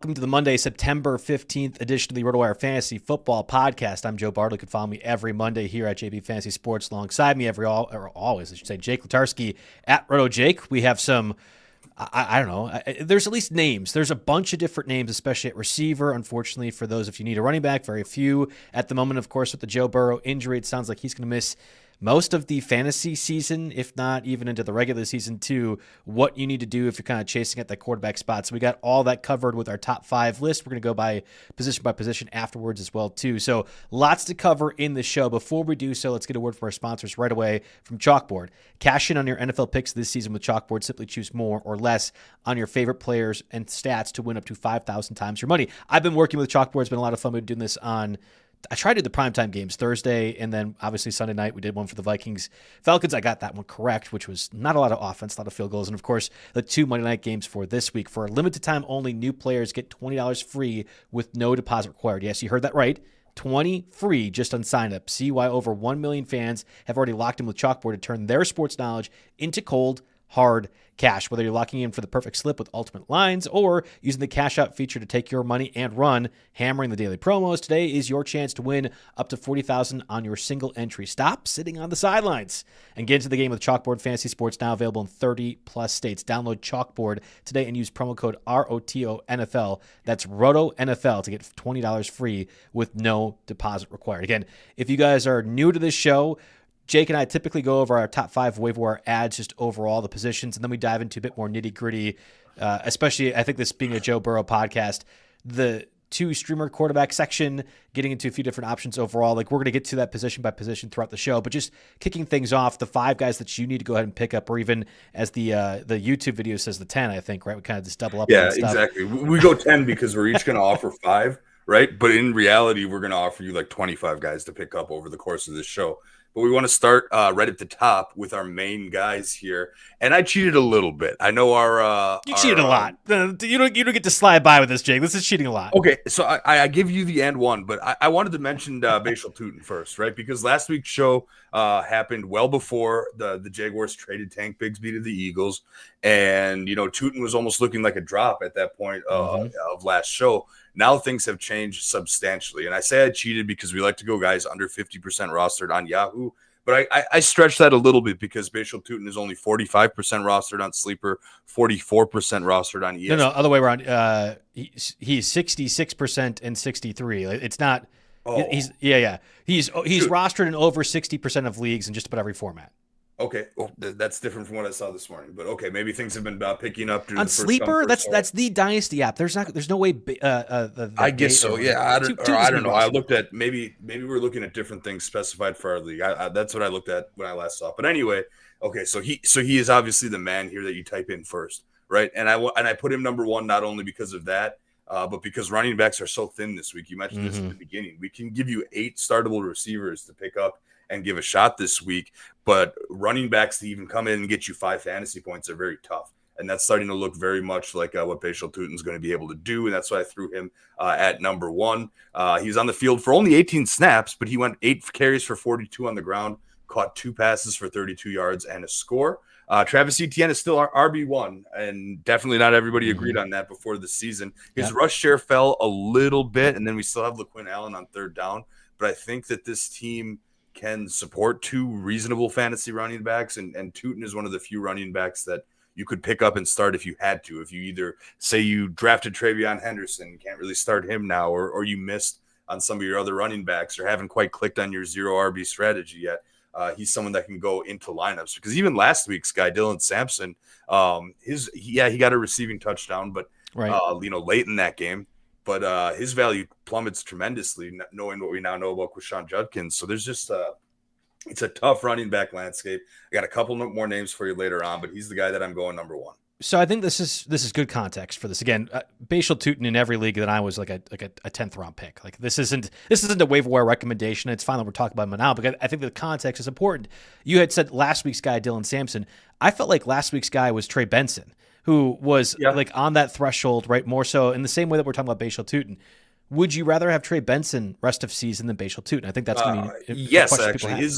Welcome to the Monday, September 15th edition of the RotoWire Fantasy Football Podcast. I'm Joe Bartel. You can follow me every Monday here at JB Fantasy Sports. Alongside me always, I should say, Jake Letarski at RotoJake. We have some, I don't know, there's at least names. There's a bunch of different names, especially at receiver. Unfortunately, for those if you need a running back, very few at the moment. Of course, with the Joe Burrow injury, it sounds like he's going to miss most of the fantasy season, if not even into the regular season too. What you need to do if you're kind of chasing at that quarterback spot. So we got all that covered with our top 5 list. We're going to go by position afterwards as well too. So lots to cover in the show. Before we do so, let's get a word from our sponsors right away from Chalkboard. Cash in on your NFL picks this season with Chalkboard. Simply choose more or less on your favorite players and stats to win up to 5,000 times your money. I've been working with Chalkboard. It's been a lot of fun. We've been doing this I tried to do the primetime games Thursday, and then obviously Sunday night we did one for the Vikings Falcons. I got that one correct, which was not a lot of offense, a lot of field goals. And of course, the 2 Monday night games for this week. For a limited time only, new players get $20 free with no deposit required. Yes, you heard that right. 20 free just on sign up. See why over 1 million fans have already locked in with Chalkboard to turn their sports knowledge into cold, hard cash. Whether you're locking in for the perfect slip with ultimate lines or using the cash out feature to take your money and run, hammering the daily promos, today is your chance to win up to $40,000 on your single entry. Stop sitting on the sidelines and get into the game with Chalkboard Fantasy Sports, now available in 30 plus states. Download Chalkboard today and use promo code ROTONFL. That's ROTONFL to get $20 free with no deposit required. Again, if you guys are new to this show, Jake and I typically go over our top 5 waiver wire ads, just overall the positions, and then we dive into a bit more nitty gritty, especially I think this being a Joe Burrow podcast, the 2 streamer quarterback section, getting into a few different options overall. Like we're going to get to that position by position throughout the show, but just kicking things off, the 5 guys that you need to go ahead and pick up, or even as the YouTube video says, the 10, I think, right? We kind of just double up. Yeah, on stuff. Exactly. We go 10 because we're each going to offer 5, right? But in reality, we're going to offer you like 25 guys to pick up over the course of this show. But we want to start right at the top with our main guys here. And I cheated a little bit. I know you cheated a lot. You don't get to slide by with this, Jake. This is cheating a lot. Okay, so I give you the and one, but I wanted to mention Bhayshul Tuten first, right? Because last week's show happened well before the Jaguars traded Tank Bigsby to the Eagles. And, Tuten was almost looking like a drop at that point of last show. Now things have changed substantially. And I say I cheated because we like to go guys under 50% rostered on Yahoo. But I stretched that a little bit because Bhayshul Tuten is only 45% rostered on Sleeper, 44% rostered on ESPN. No, other way around. He's 66% and 63. It's not. Oh. He's rostered in over 60% of leagues in just about every format. Okay, well, that's different from what I saw this morning, but okay, maybe things have been picking up on Sleeper. That's the Dynasty app. There's no way. I guess so. Yeah, I don't know. I looked at maybe we're looking at different things specified for our league. That's what I looked at when I last saw it. But anyway, okay, so he is obviously the man here that you type in first, right? And I put him number 1 not only because of that, but because running backs are so thin this week. You mentioned this at the beginning. We can give you 8 startable receivers to pick up and give a shot this week, but running backs to even come in and get you 5 fantasy points are very tough. And that's starting to look very much like what Bhayshul Tuten is going to be able to do. And that's why I threw him at number 1. He was on the field for only 18 snaps, but he went 8 carries for 42 on the ground, caught 2 passes for 32 yards and a score. Travis Etienne is still our RB1, and definitely not everybody agreed on that before the season. His rush share fell a little bit, and then we still have LaQuinn Allen on 3rd down. But I think that this team can support 2 reasonable fantasy running backs, and Tuten is one of the few running backs that you could pick up and start if you had to. If you either say you drafted Travion Henderson, can't really start him now, or you missed on some of your other running backs or haven't quite clicked on your 0 RB strategy yet, he's someone that can go into lineups. Because even last week's guy, Dylan Sampson, he got a receiving touchdown, but late in that game. But his value plummets tremendously, knowing what we now know about Quashon Judkins. So there's just it's a tough running back landscape. I got a couple more names for you later on, but he's the guy that I'm going number 1. So I think this is good context for this. Again, Bhayshul Tuten in every league that I was like a 10th round pick. Like this isn't a waiver wire recommendation. It's fine that we're talking about him now, but I think the context is important. You had said last week's guy, Dylan Sampson. I felt like last week's guy was Trey Benson, who was like on that threshold, right? More so in the same way that we're talking about Bhayshul Tuten. Would you rather have Trey Benson rest of season than Bhayshul Tuten? I think that's going to be yes, actually.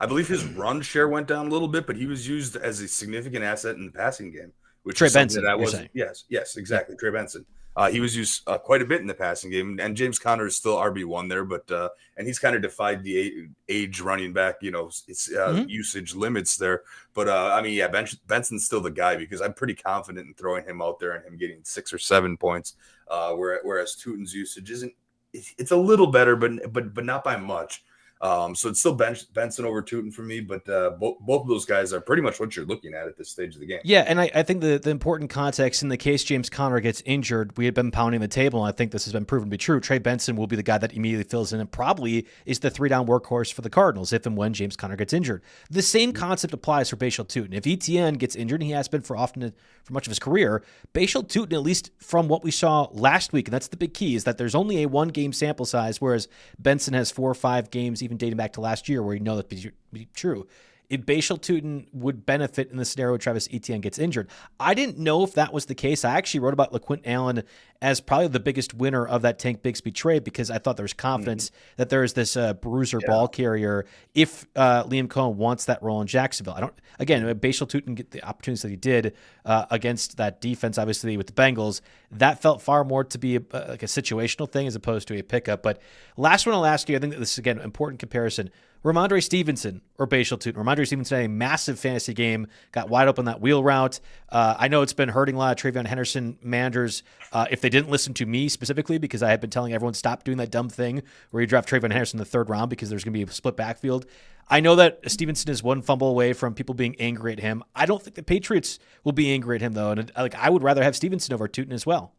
I believe his run share went down a little bit, but he was used as a significant asset in the passing game. Which Trey Benson, yes, exactly. Trey Benson. He was used quite a bit in the passing game, and James Conner is still RB1 there, but and he's kind of defied the age running back, usage limits there. But I mean, yeah, Benson's still the guy because I'm pretty confident in throwing him out there and him getting 6 or 7 points. Whereas Tuten's usage isn't. It's a little better, but not by much. So it's still Benson over Tuten for me, but both of those guys are pretty much what you're looking at this stage of the game. Yeah, and I think the important context in the case James Conner gets injured, we had been pounding the table, and I think this has been proven to be true. Trey Benson will be the guy that immediately fills in and probably is the 3-down workhorse for the Cardinals if and when James Conner gets injured. The same concept applies for Bhayshul Tuten. If Etienne gets injured, and he has been for much of his career, Bhayshul Tuten, at least from what we saw last week, and that's the big key, is that there's only a 1-game sample size, whereas Benson has 4 or 5 games, even dating back to last year, where you know that to be true. If Bhayshul Tuten would benefit in the scenario where Travis Etienne gets injured. I didn't know if that was the case. I actually wrote about LaQuint Allen as probably the biggest winner of that Tank Bigsby trade because I thought there was confidence that there is this bruiser ball carrier if Liam Cohen wants that role in Jacksonville. Bhayshul Tuten get the opportunities that he did against that defense, obviously with the Bengals. That felt far more to be like a situational thing as opposed to a pickup. But last one I'll ask you, I think that this is, again, an important comparison. Ramondre Stevenson or Bhayshul Tuten. Ramondre Stevenson had a massive fantasy game, got wide open that wheel route. I know it's been hurting a lot of Travion Henderson managers. If they didn't listen to me specifically, because I had been telling everyone stop doing that dumb thing where you draft Travion Henderson in the 3rd round because there's going to be a split backfield. I know that Stevenson is one fumble away from people being angry at him. I don't think the Patriots will be angry at him, though. And I would rather have Stevenson over Tuten as well.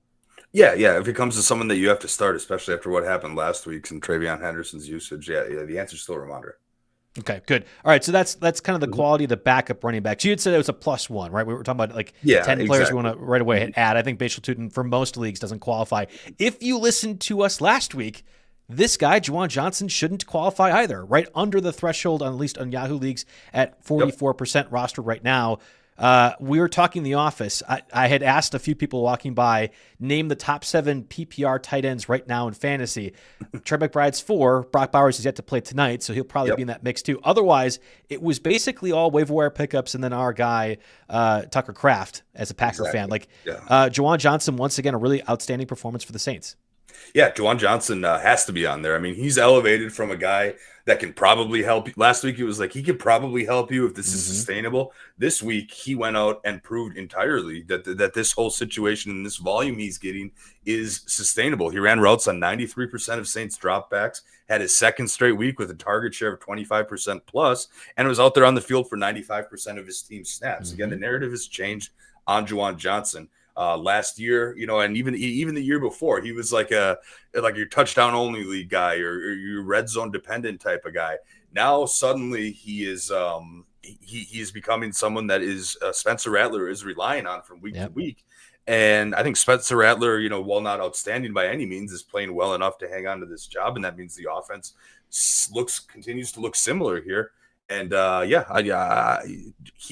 Yeah. If it comes to someone that you have to start, especially after what happened last week and Travion Henderson's usage, the answer is still Ramondre. Okay, good. All right, so that's kind of the quality of the backup running backs. You had said it was a +1, right? We were talking about 10 players we want to right away add. I think Bhayshul Tuten for most leagues doesn't qualify. If you listened to us last week, this guy, Juwan Johnson, shouldn't qualify either. Right under the threshold, at least on Yahoo leagues, at 44% roster right now. We were talking in the office. I had asked a few people walking by, name the top 7 PPR tight ends right now in fantasy. Trey McBride's 4. Brock Bowers is yet to play tonight, so he'll probably be in that mix too. Otherwise, it was basically all waiver wire pickups and then our guy, Tucker Kraft, as a Packer fan. Juwan Johnson, once again, a really outstanding performance for the Saints. Yeah, Juwan Johnson has to be on there. I mean, he's elevated from a guy that can probably help you. Last week, it was like he could probably help you if this is sustainable. This week, he went out and proved entirely that this whole situation and this volume he's getting is sustainable. He ran routes on 93% of Saints dropbacks, had his 2nd straight week with a target share of 25% plus, and was out there on the field for 95% of his team snaps. Again, the narrative has changed on Juwan Johnson. Last year, and even the year before, he was like your touchdown only league guy or your red zone dependent type of guy. Now suddenly he is he is becoming someone that is Spencer Rattler is relying on from week to week. And I think Spencer Rattler, while not outstanding by any means, is playing well enough to hang on to this job, and that means the offense continues to look similar here. And he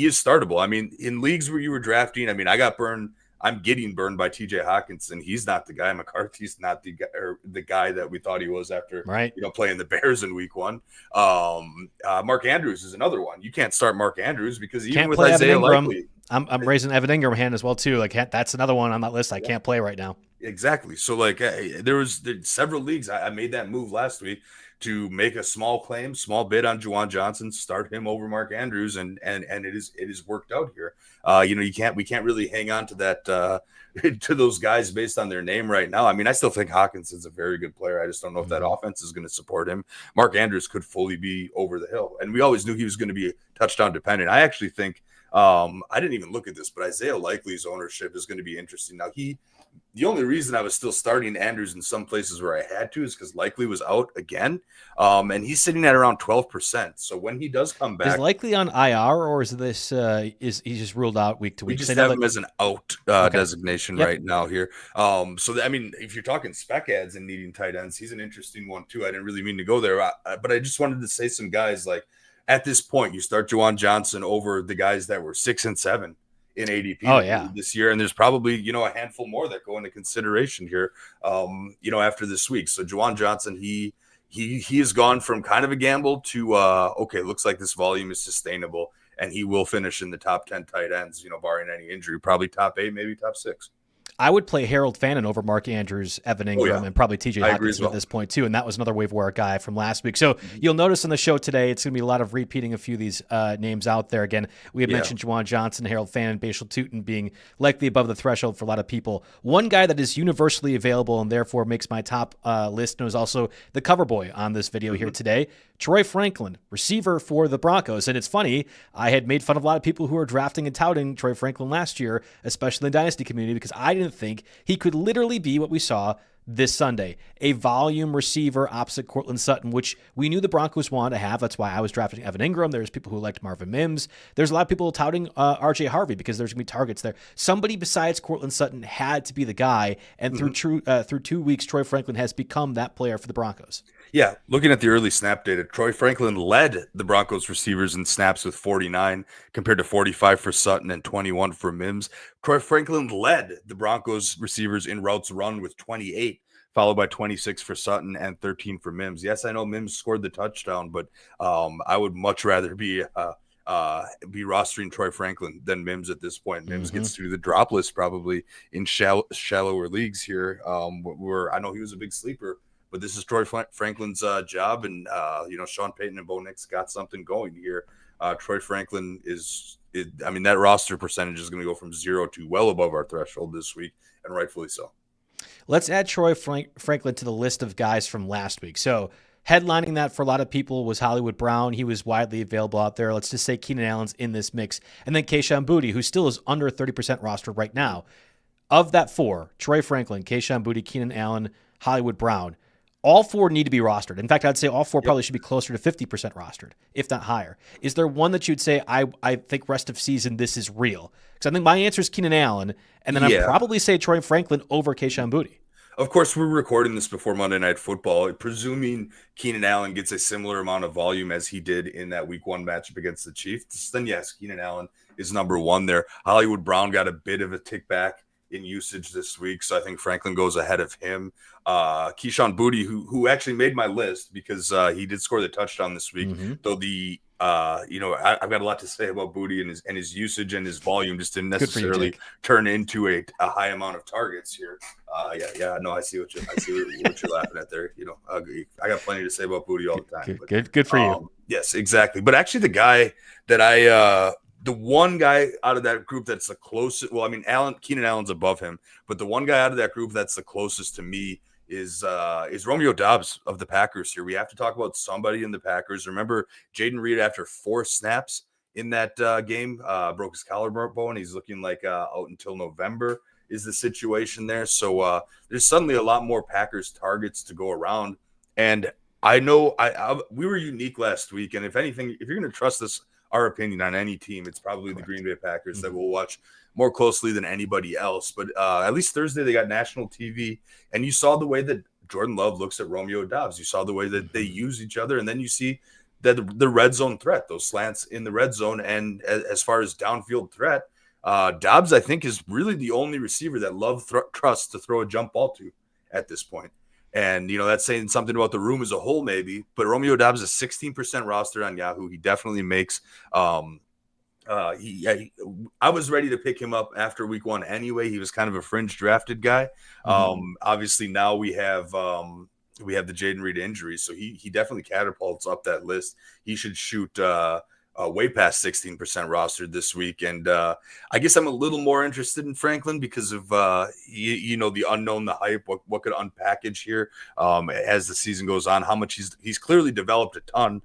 is startable. I mean, in leagues where you were drafting, I got burned. I'm getting burned by TJ Hawkinson. He's not the guy. McCarthy's not the guy that we thought he was after playing the Bears in week 1. Mark Andrews is another one. You can't start Mark Andrews because even with Isaiah Likely, I'm raising Evan Ingram hand as well too. That's another one on that list I can't play right now. Exactly. So there's several leagues I made that move last week to make a small bid on Juwan Johnson, start him over Mark Andrews, and it is worked out here. We can't really hang on to that to those guys based on their name right now. I still think Hawkinson's a very good player. I just don't know if that offense is going to support him. Mark Andrews could fully be over the hill, and we always knew he was going to be touchdown dependent. I actually think I didn't even look at this, but Isaiah Likely's ownership is going to be interesting. Now the only reason I was still starting Andrews in some places where I had to is because Likely was out again. And he's sitting at around 12%. So when he does come back. Is Likely on IR or is this is he just ruled out week to week? We just have him as an out designation right now here. If you're talking spec ads and needing tight ends, he's an interesting one too. I didn't really mean to go there, but I just wanted to say some guys at this point, you start Juwan Johnson over the guys that were 6 and 7 in ADP this year. And there's probably, a handful more that go into consideration here, after this week. So Juwan Johnson, he has gone from kind of a gamble to, looks like this volume is sustainable and he will finish in the top 10 tight ends, barring any injury, probably top 8, maybe top 6. I would play Harold Fannin over Mark Andrews, Evan Ingram, and probably TJ Hockenson at this point too. And that was another waiver wire guy from last week. So you'll notice on the show today, it's going to be a lot of repeating a few of these names out there. Again, we had mentioned Juwan Johnson, Harold Fannin, Bhayshul Tuten being likely above the threshold for a lot of people. One guy that is universally available and therefore makes my top list and was also the cover boy on this video here today, Troy Franklin, receiver for the Broncos. And it's funny, I had made fun of a lot of people who were drafting and touting Troy Franklin last year, especially in the Dynasty community, because I didn't think he could literally be what we saw this Sunday, a volume receiver opposite Courtland Sutton, which we knew the Broncos wanted to have. That's why I was drafting Evan Ingram. There's people who liked Marvin Mims. There's a lot of people touting RJ Harvey because there's going to be targets there. Somebody besides Courtland Sutton had to be the guy, and through 2 weeks, Troy Franklin has become that player for the Broncos. Yeah, looking at the early snap data, Troy Franklin led the Broncos receivers in snaps with 49 compared to 45 for Sutton and 21 for Mims. Troy Franklin led the Broncos receivers in routes run with 28, followed by 26 for Sutton and 13 for Mims. Yes, I know Mims scored the touchdown, but I would much rather be rostering Troy Franklin than Mims at this point. Mims gets to the drop list probably in shallower leagues here, where I know he was a big sleeper. But this is Troy Franklin's job, and Sean Payton and Bo Nix got something going here. Troy Franklin that roster percentage is going to go from 0 to well above our threshold this week, and rightfully so. Let's add Troy Franklin to the list of guys from last week. So headlining that for a lot of people was Hollywood Brown. He was widely available out there. Let's just say Keenan Allen's in this mix, and then Kayshon Boutte, who still is under 30% roster right now. Of that four, Troy Franklin, Kayshon Boutte, Keenan Allen, Hollywood Brown, all four need to be rostered. In fact, I'd say all four probably should be closer to 50% rostered, if not higher. Is there one that you'd say, I think rest of season, this is real? Because I think my answer is Keenan Allen, and then I'd probably say Troy Franklin over Kayshon Boutte. Of course, we're recording this before Monday Night Football. Presuming Keenan Allen gets a similar amount of volume as he did in that Week 1 matchup against the Chiefs, then yes, Keenan Allen is number one there. Hollywood Brown got a bit of a tick back in usage this week, so I think Franklin goes ahead of him. Kayshon Boutte, who actually made my list because he did score the touchdown this week, though I've got a lot to say about Boutte and his usage and his volume just didn't necessarily turn into a high amount of targets here. No, I see what you're laughing at there. I got plenty to say about Boutte all the time. Good for you. Yes, exactly. But actually, the guy that the one guy out of that group that's the closest, Keenan Allen's above him, but the one guy out of that group that's the closest to me is Romeo Doubs of the Packers here. We have to talk about somebody in the Packers. Remember, Jaden Reed, after 4 snaps in that game, broke his collarbone. He's looking like out until November is the situation there. So there's suddenly a lot more Packers targets to go around. And I know we were unique last week. And if anything, if you're going to trust this, our opinion on any team, it's probably the Green Bay Packers that we'll watch more closely than anybody else. But at least Thursday, they got national TV, and you saw the way that Jordan Love looks at Romeo Doubs. You saw the way that they use each other, and then you see that the red zone threat, those slants in the red zone. And as far as downfield threat, Doubs, I think, is really the only receiver that Love trusts to throw a jump ball to at this point. And, that's saying something about the room as a whole, maybe. But Romeo Doubs is 16% roster on Yahoo. He definitely makes I was ready to pick him up after Week 1 anyway. He was kind of a fringe drafted guy. Obviously, now we have the Jaden Reed injury, so he definitely catapults up that list. He should shoot way past 16% rostered this week. And I guess I'm a little more interested in Franklin because of, the unknown, the hype, what could unpackage here as the season goes on, how much he's clearly developed a ton,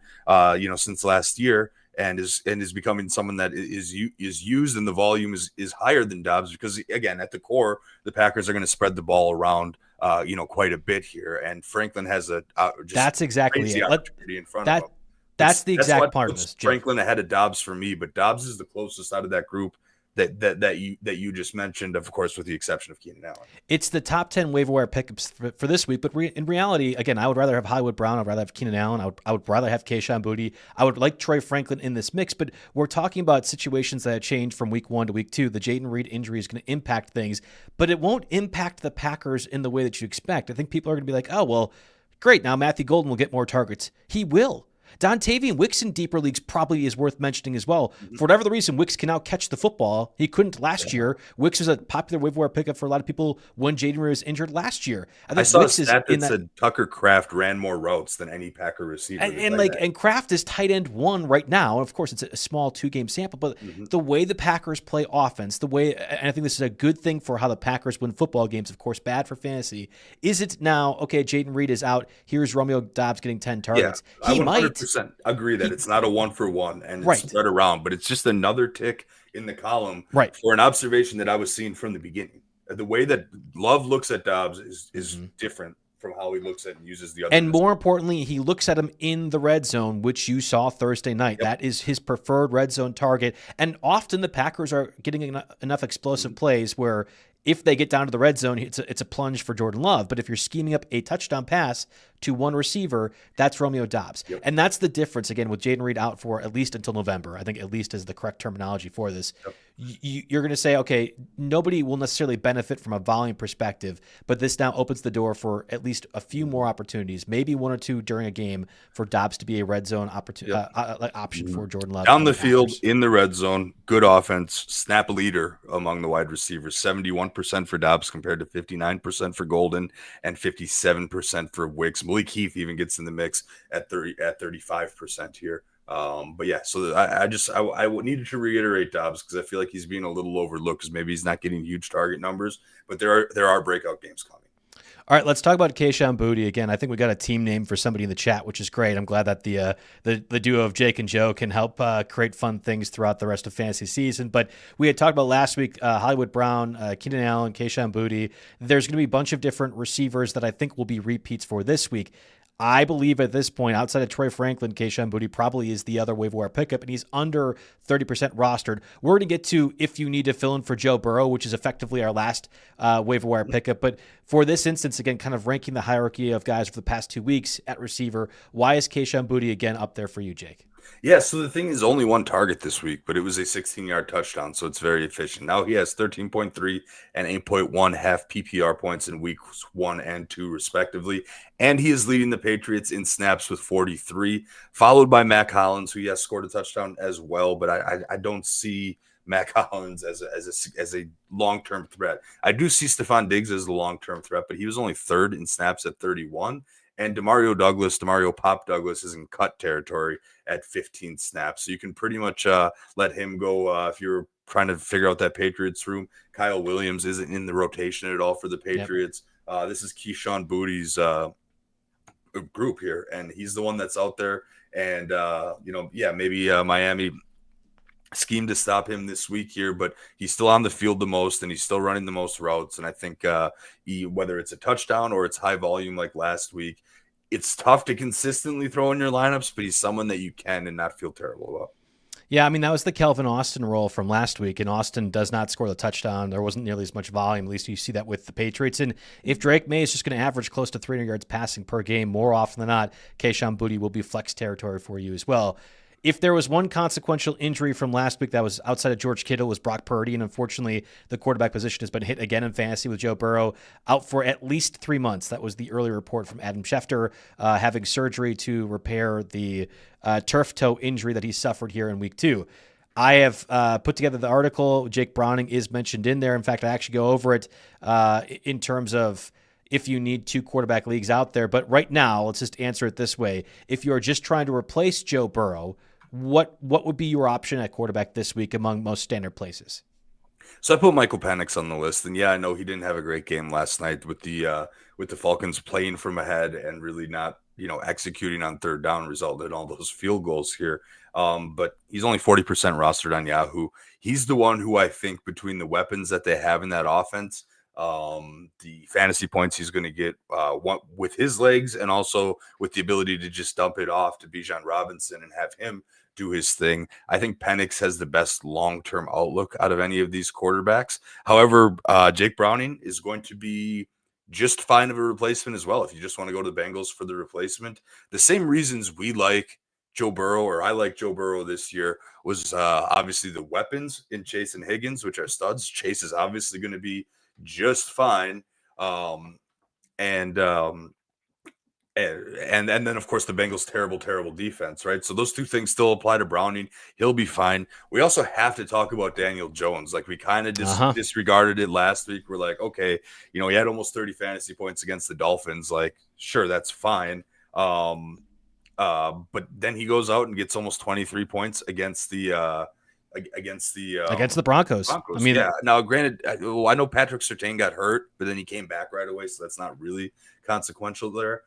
since last year, and is becoming someone that is used, and the volume is higher than Doubs because, again, at the core, the Packers are going to spread the ball around, quite a bit here. And Franklin has that's exactly it. Opportunity in front of him. That's the exact part of this. Franklin ahead of Doubs for me, but Doubs is the closest out of that group that you just mentioned, of course, with the exception of Keenan Allen. It's the top 10 waiver wire pickups for this week, but in reality, again, I would rather have Hollywood Brown. I'd rather have Keenan Allen. I would rather have Kayshon Boutte. I would like Troy Franklin in this mix, but we're talking about situations that have changed from Week 1 to Week 2. The Jaden Reed injury is going to impact things, but it won't impact the Packers in the way that you expect. I think people are going to be like, oh, well, great, now Matthew Golden will get more targets. He will. Dontavian Wicks in deeper leagues probably is worth mentioning as well. For whatever the reason, Wicks can now catch the football. He couldn't last year. Wicks was a popular waiver wire pickup for a lot of people when Jaden Reed was injured last year. I saw Wicks a stat that said Tucker Kraft ran more routes than any Packer receiver. And Kraft is tight end 1 right now. Of course, it's a small 2-game sample, but the way the Packers play offense, and I think this is a good thing for how the Packers win football games, of course, bad for fantasy, is it now, okay, Jaden Reed is out. Here's Romeo Doubs getting 10 targets. Yeah, I 100% agree that it's not a 1-for-1 and it's spread around, but it's just another tick in the column for an observation that I was seeing from the beginning. The way that Love looks at Doubs is different from how he looks at and uses the other. And more importantly, he looks at him in the red zone, which you saw Thursday night. That is his preferred red zone target. And often the Packers are getting enough explosive plays where if they get down to the red zone, it's a plunge for Jordan Love. But if you're scheming up a touchdown pass to one receiver, that's Romeo Doubs. And that's the difference, again, with Jaden Reed out for at least until November. I think at least is the correct terminology for this. You're going to say, okay, nobody will necessarily benefit from a volume perspective, but this now opens the door for at least a few more opportunities, maybe 1 or 2 during a game for Doubs to be a red zone option for Jordan Love. Down the field, in the red zone, good offense, snap leader among the wide receivers, 71% for Doubs compared to 59% for Golden and 57% for Wicks. Malik Heath even gets in the mix at 35% here. But yeah, so I needed to reiterate Doubs because I feel like he's being a little overlooked because maybe he's not getting huge target numbers, but there are breakout games coming. All right, let's talk about Kayshon Boutte again. I think we got a team name for somebody in the chat, which is great. I'm glad that the duo of Jake and Joe can help create fun things throughout the rest of fantasy season. But we had talked about last week, Hollywood Brown, Keenan Allen, Kayshon Boutte. There's going to be a bunch of different receivers that I think will be repeats for this week. I believe at this point, outside of Troy Franklin, Kayshon Boutte probably is the other waiver wire pickup, and he's under 30% rostered. We're going to get to if you need to fill in for Joe Burrow, which is effectively our last waiver wire pickup. But for this instance, again, kind of ranking the hierarchy of guys for the past 2 weeks at receiver, why is Kayshon Boutte again up there for you, Jake? Yeah, so the thing is only 1 target this week, but it was a 16-yard touchdown, so it's very efficient. Now he has 13.3 and 8.1 half PPR points in weeks 1 and 2, respectively, and he is leading the Patriots in snaps with 43, followed by Mac Hollins, who has scored a touchdown as well, but I don't see Mac Hollins as a long-term threat. I do see Stephon Diggs as a long-term threat, but he was only 3rd in snaps at 31. And Demario Pop Douglas is in cut territory at 15 snaps. So you can pretty much let him go if you're trying to figure out that Patriots room. Kyle Williams isn't in the rotation at all for the Patriots. This is Kayshon Boutte's group here, and he's the one that's out there. And, maybe Miami scheme to stop him this week here, but he's still on the field the most and he's still running the most routes. And I think whether it's a touchdown or it's high volume like last week, it's tough to consistently throw in your lineups, but he's someone that you can and not feel terrible about. Yeah, I mean, that was the Kelvin Austin role from last week, and Austin does not score the touchdown. There wasn't nearly as much volume. At least you see that with the Patriots. And if Drake May is just going to average close to 300 yards passing per game more often than not, Kayshon Boutte will be flex territory for you as well. If there was one consequential injury from last week that was outside of George Kittle, was Brock Purdy, and unfortunately the quarterback position has been hit again in fantasy with Joe Burrow out for at least 3 months. That was the early report from Adam Schefter, having surgery to repair the turf toe injury that he suffered here in week 2. I have put together the article. Jake Browning is mentioned in there. In fact, I actually go over it in terms of if you need 2 quarterback leagues out there. But right now, let's just answer it this way. If you are just trying to replace Joe Burrow, what would be your option at quarterback this week among most standard places? So I put Michael Penix on the list, and yeah, I know he didn't have a great game last night with the Falcons playing from ahead and really not executing on third down, resulted in all those field goals here. But he's only 40% rostered on Yahoo. He's the one who I think between the weapons that they have in that offense, the fantasy points he's going to get with his legs and also with the ability to just dump it off to Bijan Robinson and have him do his thing. I think Penix has the best long-term outlook out of any of these quarterbacks. However, Jake Browning is going to be just fine of a replacement as well. If you just want to go to the Bengals for the replacement, the same reasons we like Joe Burrow, or I like Joe Burrow this year, was obviously the weapons in Chase and Higgins, which are studs. Chase is obviously going to be just fine. And then of course the Bengals' terrible defense, right? So those two things still apply to Browning. He'll be fine. We also have to talk about Daniel Jones. Like we kind of disregarded it last week. We're like, okay, he had almost 30 fantasy points against the Dolphins. Like, sure, that's fine. But then he goes out and gets almost 23 points against the Broncos. I mean, yeah. Now, granted, I know Patrick Surtain got hurt, but then he came back right away, so that's not really consequential there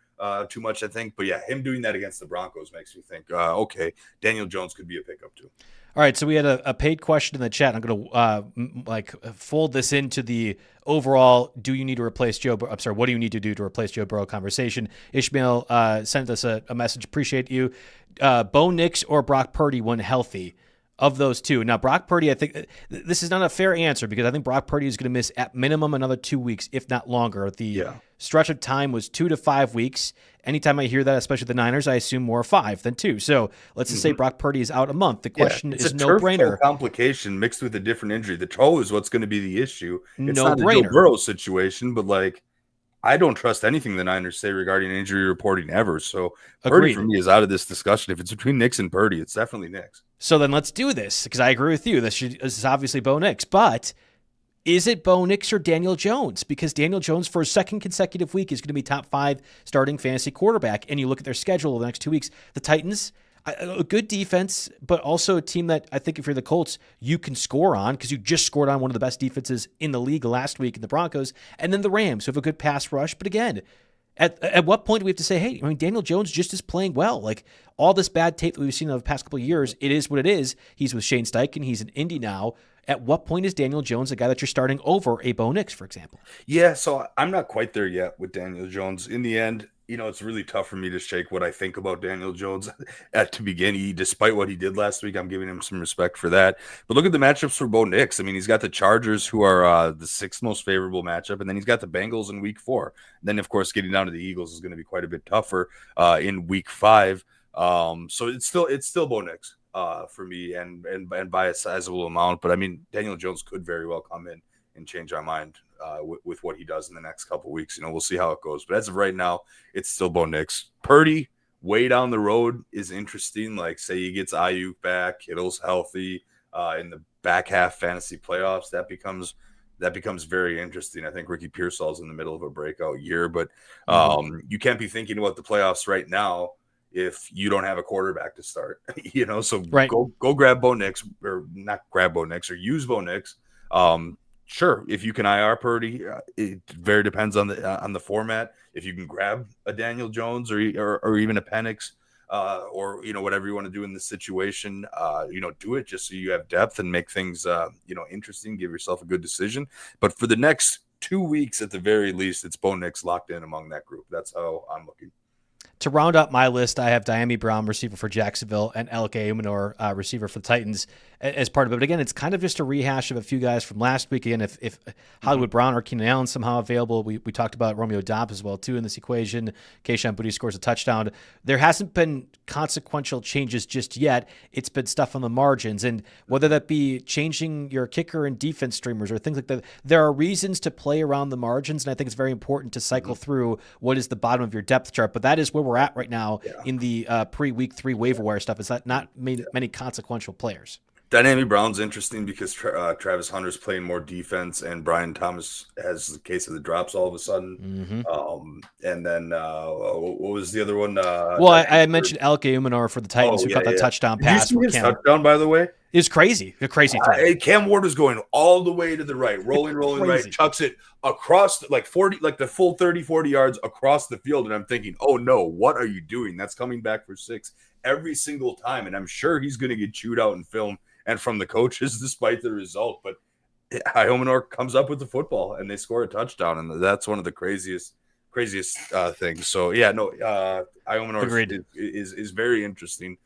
too much, I think. But yeah, him doing that against the Broncos makes me think, okay, Daniel Jones could be a pickup too. All right, so we had a paid question in the chat. I'm going to fold this into the overall. Do you need to replace Joe? I'm sorry. What do you need to do to replace Joe Burrow conversation? Ishmael sent us a message. Appreciate you. Bo Nix or Brock Purdy when healthy. Of those two. Now, Brock Purdy, I think this is not a fair answer because I think Brock Purdy is going to miss at minimum another 2 weeks, if not longer. The stretch of time was 2 to 5 weeks. Anytime I hear that, especially the Niners, I assume more 5 than 2. So let's just say Brock Purdy is out a month. The question is no-brainer. Complication mixed with a different injury. The toe is what's going to be the issue. It's not a Joe Burrow situation, but like, I don't trust anything the Niners say regarding injury reporting ever. So Purdy for me is out of this discussion. If it's between Nix and Purdy, it's definitely Nix. So then let's do this because I agree with you. This is obviously Bo Nix, but is it Bo Nix or Daniel Jones? Because Daniel Jones for a second consecutive week is going to be top 5 starting fantasy quarterback. And you look at their schedule the next 2 weeks, the Titans, a good defense, but also a team that I think if you're the Colts, you can score on because you just scored on one of the best defenses in the league last week in the Broncos, and then the Rams who have a good pass rush. But again, at what point do we have to say, hey, I mean, Daniel Jones just is playing well. Like all this bad tape that we've seen over the past couple of years, it is what it is. He's with Shane Steichen. He's in Indy now. At what point is Daniel Jones a guy that you're starting over a Bo Nix, for example? Yeah, so I'm not quite there yet with Daniel Jones. In the end, it's really tough for me to shake what I think about Daniel Jones to begin. Despite what he did last week, I'm giving him some respect for that. But look at the matchups for Bo Nix. I mean, he's got the Chargers, who are the 6th most favorable matchup, and then he's got the Bengals in week 4. And then, of course, getting down to the Eagles is going to be quite a bit tougher in week 5. So it's still Bo Nix for me, and by a sizable amount. But I mean, Daniel Jones could very well come in and change our mind with what he does in the next couple of weeks. We'll see how it goes. But as of right now, it's still Bo Nix. Purdy, way down the road, is interesting. Like, say he gets Ayuk back, Kittle's healthy in the back half fantasy playoffs. That becomes very interesting. I think Ricky Pearsall's in the middle of a breakout year, but you can't be thinking about the playoffs right now if you don't have a quarterback to start. So go grab Bo Nix, or not grab Bo Nix, or use Bo Nix. Sure, if you can IR Purdy, it very depends on the format. If you can grab a Daniel Jones or even a Penix, or whatever you want to do in this situation, do it just so you have depth and make things interesting. Give yourself a good decision. But for the next 2 weeks, at the very least, it's Bo Nix locked in among that group. That's how I'm looking. To round up my list, I have Diami Brown, receiver for Jacksonville, and Elke Umanor, receiver for the Titans, as part of it. But again, it's kind of just a rehash of a few guys from last week. Again, if Hollywood Brown or Keenan Allen somehow available, we talked about Romeo Dobbs as well, too, in this equation. Keyshawn Boutte scores a touchdown. There hasn't been consequential changes just yet. It's been stuff on the margins. And whether that be changing your kicker and defense streamers or things like that, there are reasons to play around the margins. And I think it's very important to cycle through what is the bottom of your depth chart. But that is where we're at right now in the pre-week 3 waiver wire stuff. Is that not many consequential players? Dynamic Brown's interesting because Travis Hunter's playing more defense, and Brian Thomas has the case of the drops all of a sudden. And then what was the other one? I mentioned Elke Umanor for the Titans, who caught that touchdown pass. Did you see his touchdown, by the way? It's crazy. A crazy throw. Cam Ward was going all the way to the right, rolling right, chucks it across the full 30, 40 yards across the field. And I'm thinking, oh no, what are you doing? That's coming back for 6 every single time. And I'm sure he's going to get chewed out in film and from the coaches despite the result. But Iomanor comes up with the football and they score a touchdown. And that's one of the craziest things. So Iomanor is very interesting.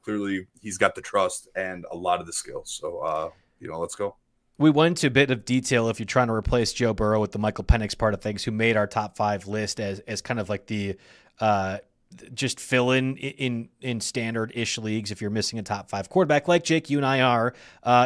Clearly he's got the trust and a lot of the skills. So, let's go. We went into a bit of detail if you're trying to replace Joe Burrow with the Michael Penix part of things, who made our top 5 list as kind of like the just fill in standard-ish leagues if you're missing a top 5 quarterback, like Jake, you and I are,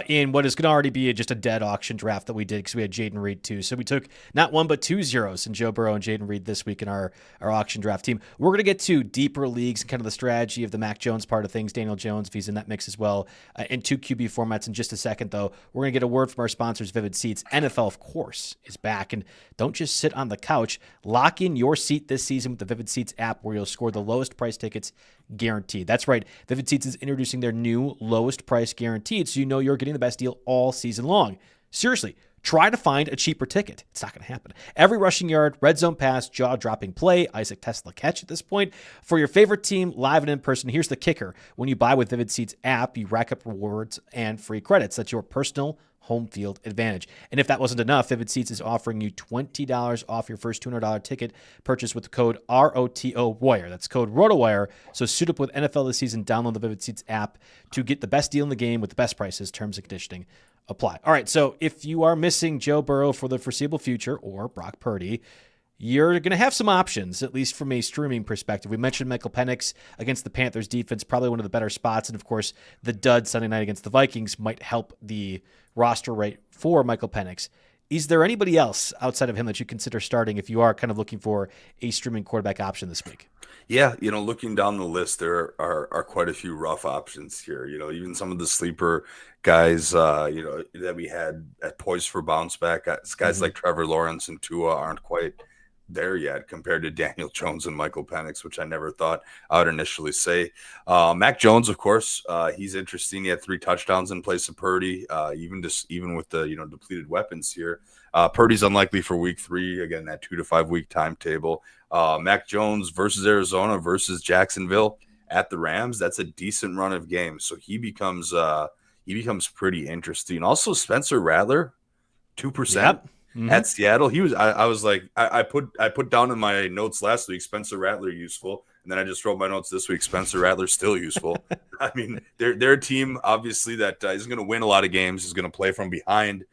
in what is going to already be just a dead auction draft that we did because we had Jaden Reed too. So we took not 1 but 2 zeros in Joe Burrow and Jaden Reed this week in our auction draft team. We're going to get to deeper leagues and kind of the strategy of the Mac Jones part of things, Daniel Jones, if he's in that mix as well, in 2 QB formats in just a second, though. We're going to get a word from our sponsors, Vivid Seats. NFL, of course, is back, and don't just sit on the couch. Lock in your seat this season with the Vivid Seats app, where you'll score the lowest price tickets guaranteed. That's right. Vivid Seats is introducing their new lowest price guaranteed, so you know you're getting the best deal all season long. Seriously, try to find a cheaper ticket. It's not going to happen. Every rushing yard, red zone pass, jaw-dropping play, Isaac Tesla catch at this point. For your favorite team, live and in person, here's the kicker. When you buy with Vivid Seats app, you rack up rewards and free credits. That's your personal home field advantage. And if that wasn't enough, Vivid Seats is offering you $20 off your first $200 ticket purchase with the code ROTOWIRE. That's code ROTOWIRE. So suit up with NFL this season. Download the Vivid Seats app to get the best deal in the game with the best prices. Terms and conditioning apply. All right, so if you are missing Joe Burrow for the foreseeable future or Brock Purdy, you're going to have some options, at least from a streaming perspective. We mentioned Michael Penix against the Panthers defense, probably one of the better spots. And, of course, the dud Sunday night against the Vikings might help the roster rate for Michael Penix. Is there anybody else outside of him that you consider starting if you are kind of looking for a streaming quarterback option this week? Yeah, looking down the list, there are quite a few rough options here. Even some of the sleeper guys, that we had at poised for bounce back. Guys like Trevor Lawrence and Tua aren't quite there yet compared to Daniel Jones and Michael Penix, which I never thought I would initially say. Mac Jones, of course, he's interesting. He had 3 touchdowns in place of Purdy, even with the depleted weapons here. Purdy's unlikely for week 3, again, that 2 to 5 week timetable. Mac Jones versus Arizona versus Jacksonville at the Rams. That's a decent run of games. So he becomes pretty interesting. Also, Spencer Rattler, 2%. Yep. Mm-hmm. At Seattle, I put down in my notes last week, Spencer Rattler useful, and then I just wrote my notes this week, Spencer Rattler still useful. I mean, they're a team obviously that isn't going to win a lot of games, is going to play from behind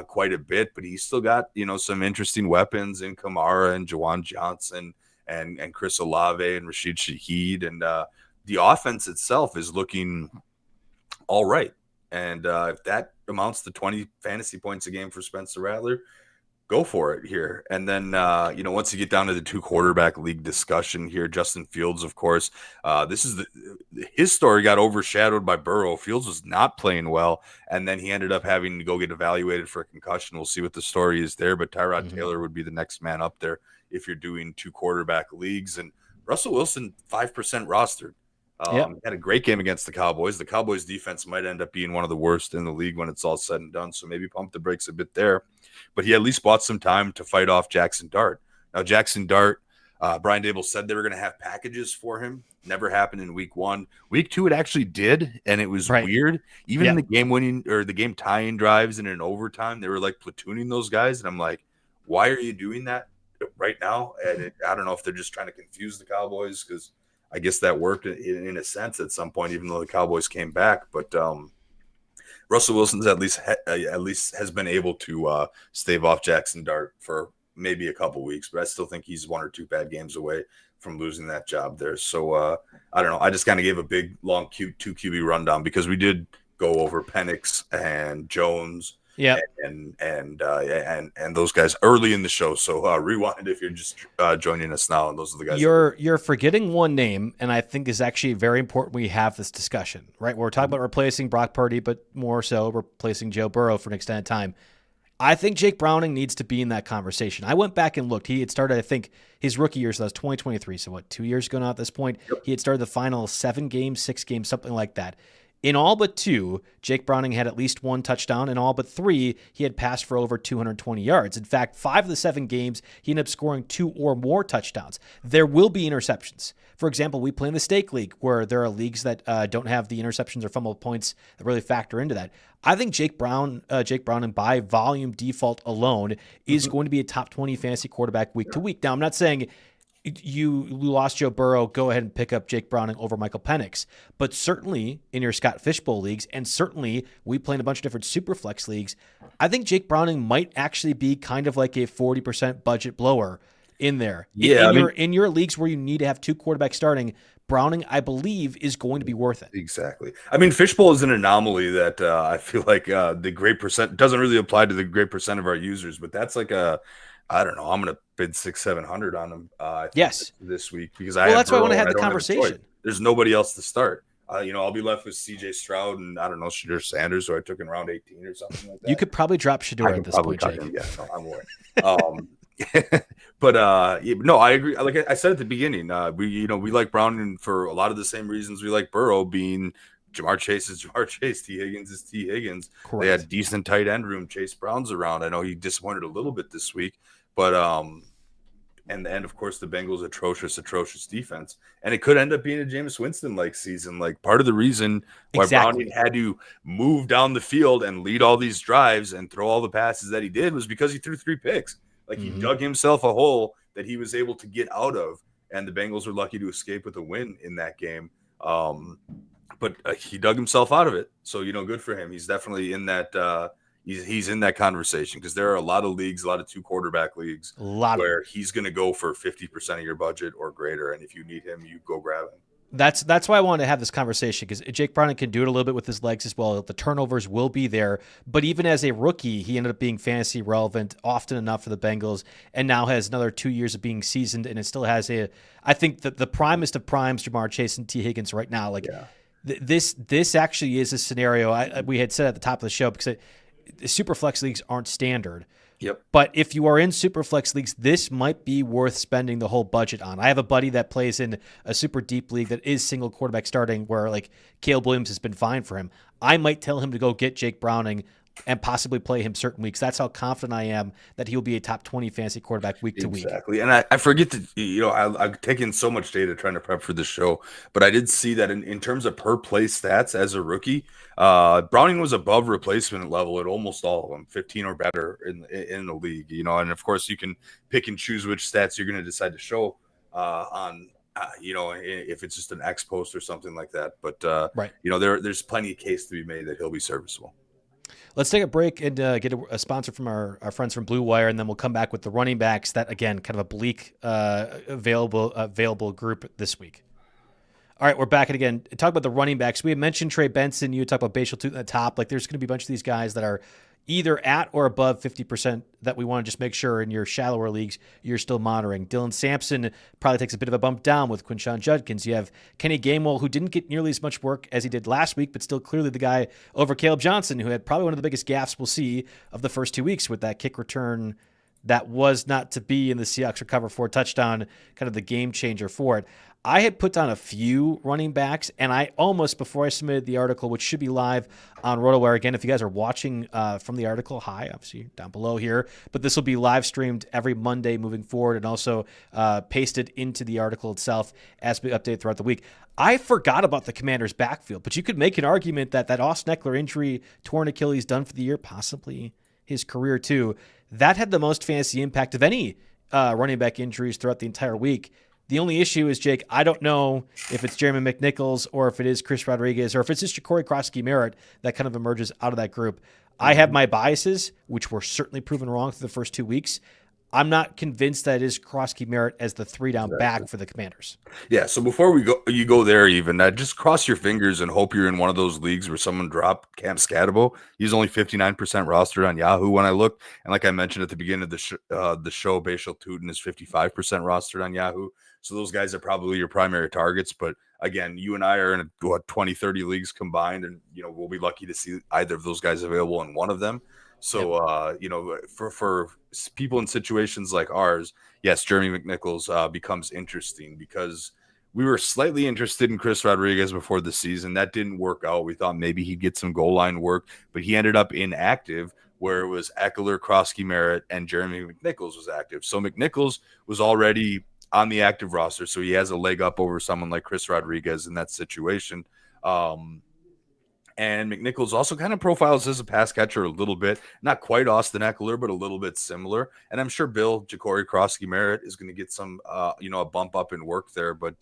quite a bit, but he's still got some interesting weapons in Kamara and Juwan Johnson and Chris Olave and Rashid Shaheed, and the offense itself is looking all right. And if that amounts to 20 fantasy points a game for Spencer Rattler, go for it here. And then, once you get down to the 2 quarterback league discussion here, Justin Fields, of course, his story got overshadowed by Burrow. Fields was not playing well, and then he ended up having to go get evaluated for a concussion. We'll see what the story is there, but Tyrod Taylor would be the next man up there if you're doing 2 quarterback leagues. And Russell Wilson, 5% rostered. Had a great game against the Cowboys. The Cowboys defense might end up being one of the worst in the league when it's all said and done, so maybe pump the brakes a bit there. But he at least bought some time to fight off Jackson Dart. Now, Jackson Dart, Brian Dable said they were going to have packages for him. Never happened in week 1. Week 2, it actually did, and it was weird. Even in the game-winning or the game-tying drives and in overtime, they were like platooning those guys, and I'm like, why are you doing that right now? And I don't know if they're just trying to confuse the Cowboys, because I guess that worked in a sense at some point, even though the Cowboys came back. But Russell Wilson's at least has been able to stave off Jackson Dart for maybe a couple weeks, but I still think he's 1 or 2 bad games away from losing that job there. So I don't know. I just kind of gave a big, long 2 QB rundown because we did go over Penix and Jones. Yeah, and those guys early in the show. So rewind if you're just joining us now. And those are the guys. You're forgetting one name, and I think is actually very important. We have this discussion, right? We're talking about replacing Brock Purdy, but more so replacing Joe Burrow for an extended time. I think Jake Browning needs to be in that conversation. I went back and looked. He had started, I think, his rookie year, so that was 2023. So 2 years ago now at this point? Yep. He had started the final 7 games, 6 games, something like that. In all but 2, Jake Browning had at least 1 touchdown. In all but 3, he had passed for over 220 yards. In fact, 5 of the 7 games, he ended up scoring 2 or more touchdowns. There will be interceptions. For example, we play in the Stake League, where there are leagues that don't have the interceptions or fumble points that really factor into that. I think Jake Browning, by volume default alone, is going to be a top 20 fantasy quarterback week to week. Now, I'm not saying you lost Joe Burrow, go ahead and pick up Jake Browning over Michael Penix. But certainly in your Scott Fishbowl leagues, and certainly we play in a bunch of different Superflex leagues, I think Jake Browning might actually be kind of like a 40% budget blower in there. Yeah, In your leagues where you need to have 2 quarterbacks starting, Browning, I believe, is going to be worth it. Exactly. I mean, Fishbowl is an anomaly that I feel like the great percent doesn't really apply to the great percent of our users, but that's like I don't know. I'm going to bid 600-700 on him. Yes, this week because that's why I want to have the conversation. There's nobody else to start. I'll be left with C.J. Stroud and I don't know Shedeur Sanders, who I took in round 18 or something like that. You could probably drop Shedeur at this point, Jake. Yeah, no, I'm aware. But no, I agree. Like I said at the beginning, we like Browning for a lot of the same reasons we like Burrow, being Jamar Chase is Jamar Chase, T. Higgins is T. Higgins. Correct. They had decent tight end room. Chase Brown's around. I know he disappointed a little bit this week, but and of course the Bengals atrocious defense, and it could end up being a Jameis Winston like season. Like part of the reason why Browning had to move down the field and lead all these drives and throw all the passes that he did was because he threw 3 picks. Like he dug himself a hole that he was able to get out of, and the Bengals were lucky to escape with a win in that game. But he dug himself out of it, so good for him. He's definitely in that. He's in that conversation because there are a lot of leagues, a lot of 2 quarterback leagues, where he's going to go for 50% of your budget or greater, and if you need him, you go grab him. That's why I wanted to have this conversation, because Jake Browning can do it a little bit with his legs as well. The turnovers will be there, but even as a rookie, he ended up being fantasy relevant often enough for the Bengals, and now has another 2 years of being seasoned, and it still has I think that the primest of primes, Jamar Chase and T. Higgins right now. This actually is a scenario we had said at the top of the show, because Superflex leagues aren't standard. Yep. But if you are in Superflex leagues, this might be worth spending the whole budget on. I have a buddy that plays in a super deep league that is single quarterback starting, where like Caleb Williams has been fine for him. I might tell him to go get Jake Browning and possibly play him certain weeks. That's how confident I am that he'll be a top 20 fantasy quarterback week to week. Exactly. And I forget to, I've taken so much data trying to prep for this show, but I did see that in terms of per play stats as a rookie, Browning was above replacement level at almost all of them, 15 or better in the league, and of course you can pick and choose which stats you're going to decide to show on, if it's just an X post or something like that. But, right. There's plenty of case to be made that he'll be serviceable. Let's take a break and get a sponsor from our friends from Blue Wire, and then we'll come back with the running backs. That, again, kind of a bleak available group this week. All right, we're back. And again, talk about the running backs. We had mentioned Trey Benson. You talk about Bhayshul Tuten at the top. Like, there's going to be a bunch of these guys that are either at or above 50% that we want to just make sure in your shallower leagues you're still monitoring. Dylan Sampson probably takes a bit of a bump down with Quinshon Judkins. You have Kenny Gainwell, who didn't get nearly as much work as he did last week, but still clearly the guy over Caleb Johnson, who had probably one of the biggest gaffes we'll see of the first 2 weeks with that kick return that was not to be in the Seahawks recover for a touchdown, kind of the game changer for it. I had put down a few running backs, and I almost, before I submitted the article, which should be live on RotoWire, again, if you guys are watching from the article, hi, obviously down below here, but this will be live streamed every Monday moving forward and also pasted into the article itself as we update throughout the week. I forgot about the Commanders' backfield, but you could make an argument that Austin Eckler injury, torn Achilles, done for the year, possibly his career too, that had the most fantasy impact of any running back injuries throughout the entire week. The only issue is, Jake, I don't know if it's Jeremy McNichols or if it is Chris Rodriguez or if it's just Ja'Cory Krosky-Merritt that kind of emerges out of that group. I have my biases, which were certainly proven wrong through the first 2 weeks. I'm not convinced that it is Krosky-Merritt as the 3-down back for the Commanders. Yeah, so before you go there even, just cross your fingers and hope you're in one of those leagues where someone dropped Cam Scatabo. He's only 59% rostered on Yahoo when I looked. And like I mentioned at the beginning of the show, Bhayshul Tuten is 55% rostered on Yahoo. So those guys are probably your primary targets. But again, you and I are in 20, 30 leagues combined, and we'll be lucky to see either of those guys available in one of them. So, for people in situations like ours, yes, Jeremy McNichols becomes interesting because we were slightly interested in Chris Rodriguez before the season. That didn't work out. We thought maybe he'd get some goal line work, but he ended up inactive, where it was Eckler, Krosky-Merritt, and Jeremy McNichols was active. So McNichols was already on the active roster, so he has a leg up over someone like Chris Rodriguez in that situation. And McNichols also kind of profiles as a pass catcher a little bit, not quite Austin Eckler, but a little bit similar. And I'm sure Ja'Cory Krosky-Merritt is going to get some, a bump up in work there. But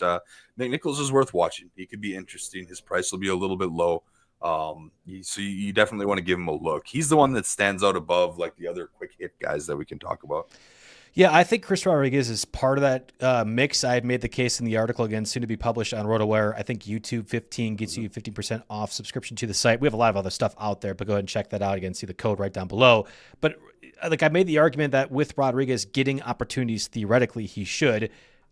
McNichols is worth watching. He could be interesting. His price will be a little bit low. So you definitely want to give him a look. He's the one that stands out above like the other quick hit guys that we can talk about. Yeah, I think Chris Rodriguez is part of that mix. I had made the case in the article, again, soon to be published on RotoWire. I think YouTube 15 gets you 50% off subscription to the site. We have a lot of other stuff out there, but go ahead and check that out. Again, see the code right down below. But like I made the argument that with Rodriguez getting opportunities, theoretically, he should.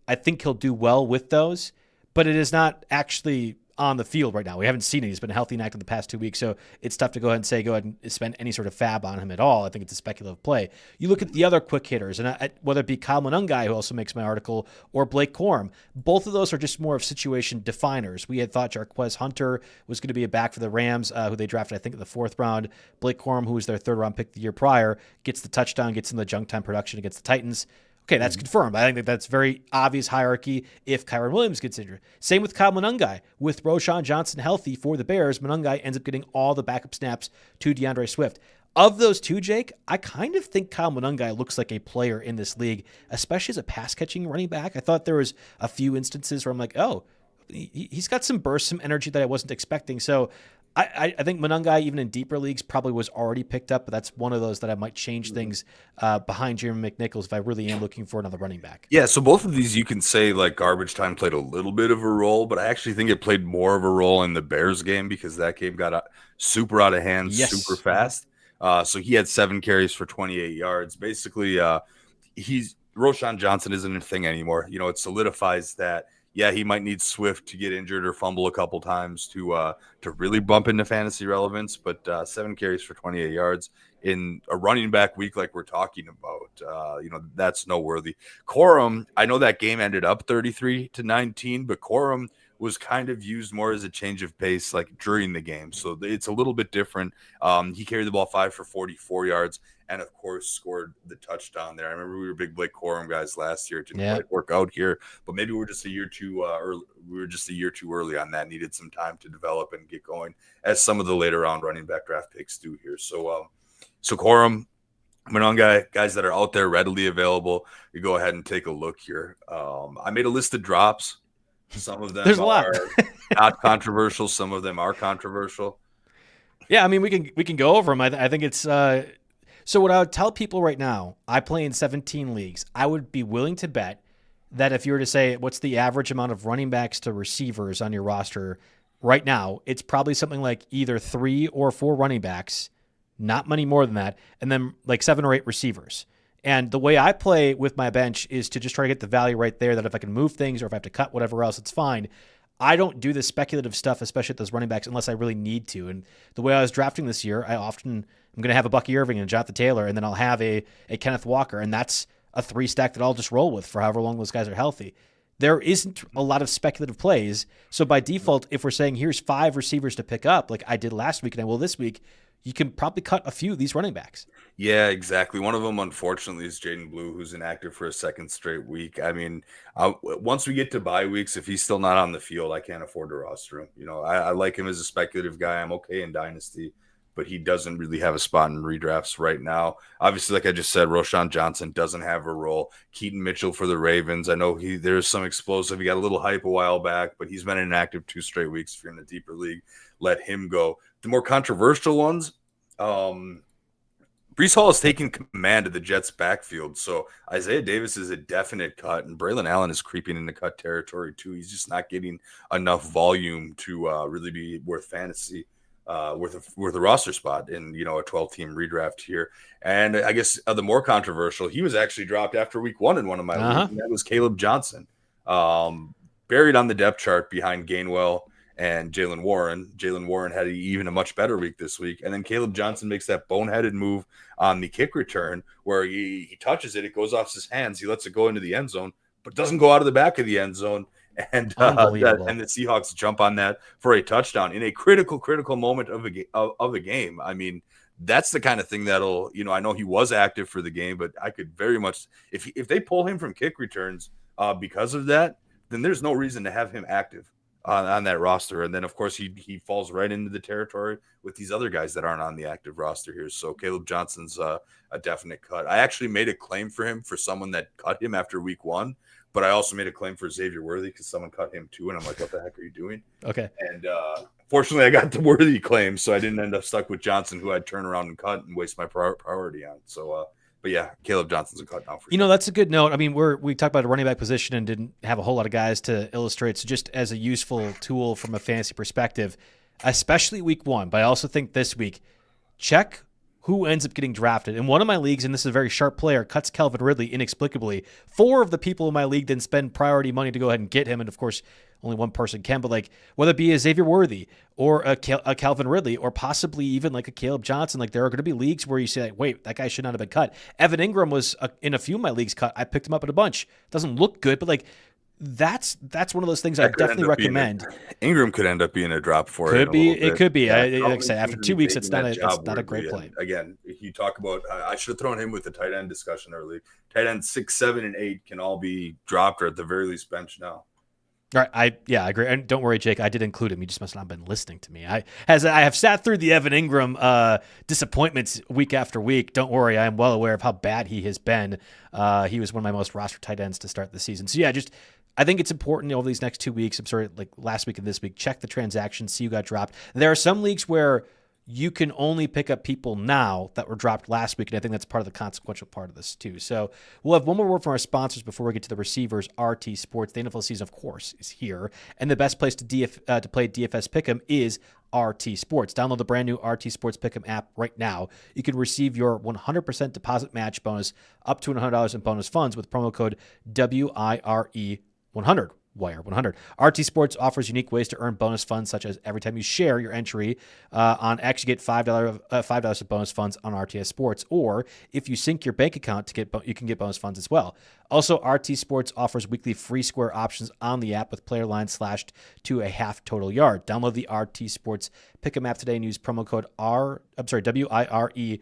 I think he'll do well with those, but it is not actually on the field right now. We haven't seen it. He's been healthy and active the past 2 weeks, so it's tough to go ahead and spend any sort of FAAB on him at all. I think it's a speculative play. You look at the other quick hitters, and whether it be Kyle Monangai, who also makes my article, or Blake Corum, both of those are just more of situation definers. We had thought Jarquez Hunter was going to be a back for the Rams, who they drafted, I think, in the 4th round. Blake Corum, who was their 3rd-round pick the year prior, gets the touchdown, gets in the junk time production against the Titans. Okay, that's confirmed. I think that's very obvious hierarchy if Kyron Williams gets injured. Same with Kyle Monangai. With Roschon Johnson healthy for the Bears, Monangai ends up getting all the backup snaps to DeAndre Swift. Of those two, Jake, I kind of think Kyle Monangai looks like a player in this league, especially as a pass-catching running back. I thought there was a few instances where I'm like, oh, he's got some burst, some energy that I wasn't expecting. So I think Monangai, even in deeper leagues, probably was already picked up, but that's one of those that I might change things behind Jeremy McNichols if I really am looking for another running back. Yeah, so both of these you can say like garbage time played a little bit of a role, but I actually think it played more of a role in the Bears game because that game got super out of hand, super fast. So he had 7 carries for 28 yards. Basically, Roschon Johnson isn't a thing anymore. You know, it solidifies that. Yeah, he might need Swift to get injured or fumble a couple times to really bump into fantasy relevance, but 7 carries for 28 yards in a running back week like we're talking about, that's noteworthy. Corum, I know that game ended up 33-19, but Corum was kind of used more as a change of pace like during the game, so it's a little bit different. He carried the ball 5 for 44 yards. And of course, scored the touchdown there. I remember we were big Blake Corum guys last year. It didn't quite work out here, but maybe we're just a year too early. We were just a year too early on that. Needed some time to develop and get going, as some of the later round running back draft picks do here. So Corum, Monangai, guys that are out there readily available. You go ahead and take a look here. I made a list of drops. Some of them are not controversial. Some of them are controversial. Yeah, I mean we can go over them. I think it's. So what I would tell people right now, I play in 17 leagues. I would be willing to bet that if you were to say what's the average amount of running backs to receivers on your roster right now, it's probably something like either 3 or 4 running backs, not many more than that, and then like 7 or 8 receivers. And the way I play with my bench is to just try to get the value right there that if I can move things or if I have to cut whatever else, it's fine. I don't do the speculative stuff, especially at those running backs, unless I really need to. And the way I was drafting this year, I'm going to have a Bucky Irving and Jonathan Taylor, and then I'll have a Kenneth Walker, and that's a 3 stack that I'll just roll with for however long those guys are healthy. There isn't a lot of speculative plays. So by default, if we're saying here's 5 receivers to pick up, like I did last week and I will this week, you can probably cut a few of these running backs. Yeah, exactly. One of them, unfortunately, is Jaden Blue, who's inactive for a 2nd straight week. I mean, once we get to bye weeks, if he's still not on the field, I can't afford to roster him. You know, I like him as a speculative guy. I'm okay in Dynasty, but he doesn't really have a spot in redrafts right now. Obviously, like I just said, Roschon Johnson doesn't have a role. Keaton Mitchell for the Ravens. I know there's some explosive. He got a little hype a while back, but he's been inactive 2 straight weeks. If you're in a deeper league, let him go. The more controversial ones, Breece Hall is taking command of the Jets' backfield. So Isaiah Davis is a definite cut, and Braylon Allen is creeping into cut territory too. He's just not getting enough volume to really be worth fantasy. Worth a roster spot in a 12-team redraft here. And I guess the more controversial, he was actually dropped after week 1 in one of my leagues, and that was Caleb Johnson, buried on the depth chart behind Gainwell and Jaylen Warren. Jaylen Warren had even a much better week this week, and then Caleb Johnson makes that boneheaded move on the kick return where he touches it, it goes off his hands, he lets it go into the end zone, but doesn't go out of the back of the end zone. And the Seahawks jump on that for a touchdown in a critical moment of a game. I mean, that's the kind of thing that'll, I know he was active for the game, but I could very much, if they pull him from kick returns because of that, then there's no reason to have him active on that roster. And then, of course, he falls right into the territory with these other guys that aren't on the active roster here. So Caleb Johnson's a definite cut. I actually made a claim for him for someone that cut him after week 1. But I also made a claim for Xavier Worthy because someone cut him too. And I'm like, what the heck are you doing? Okay. And fortunately, I got the Worthy claim. So I didn't end up stuck with Johnson, who I'd turn around and cut and waste my priority on. So But yeah, Caleb Johnson's a cut now for sure. That's a good note. I mean, we talked about a running back position and didn't have a whole lot of guys to illustrate. So just as a useful tool from a fantasy perspective, especially week 1, but I also think this week, check who ends up getting drafted. In one of my leagues, and this is a very sharp player, cuts Calvin Ridley inexplicably. 4 of the people in my league then spend priority money to go ahead and get him. And of course, only one person can, but like whether it be a Xavier Worthy or a Calvin Ridley or possibly even like a Caleb Johnson, like there are going to be leagues where you say, like, wait, that guy should not have been cut. Evan Ingram was in a few of my leagues cut. I picked him up in a bunch. Doesn't look good, but like that's one of those things I definitely recommend. Ingram could end up being a drop for it. It could be. Yeah, like I say, after 2 weeks, it's not a great play. Again, you talk about, I should have thrown him with the tight end discussion early. Tight end 6, 7, and 8 can all be dropped or at the very least benched now. All right, I agree. And don't worry, Jake, I did include him. You just must not have been listening to me. I have sat through the Evan Ingram disappointments week after week. Don't worry, I am well aware of how bad he has been. He was one of my most roster tight ends to start the season. So yeah, I think it's important over these next 2 weeks. I'm sorry, like last week and this week, check the transactions, see who got dropped. There are some leagues where you can only pick up people now that were dropped last week, and I think that's part of the consequential part of this too. So we'll have one more word from our sponsors before we get to the receivers. RT Sports, the NFL season, of course, is here, and the best place to play DFS Pick'em is RT Sports. Download the brand new RT Sports Pick'em app right now. You can receive your 100% deposit match bonus up to $100 in bonus funds with promo code WIRE100. Wire 100. RT Sports offers unique ways to earn bonus funds, such as every time you share your entry on X, you get $5 of bonus funds on RTS Sports, or if you sync your bank account you can get bonus funds as well. Also, RT Sports offers weekly free square options on the app with player lines slashed to a half total yard. Download the RT Sports Pick'em app today and use promo code WIRE100,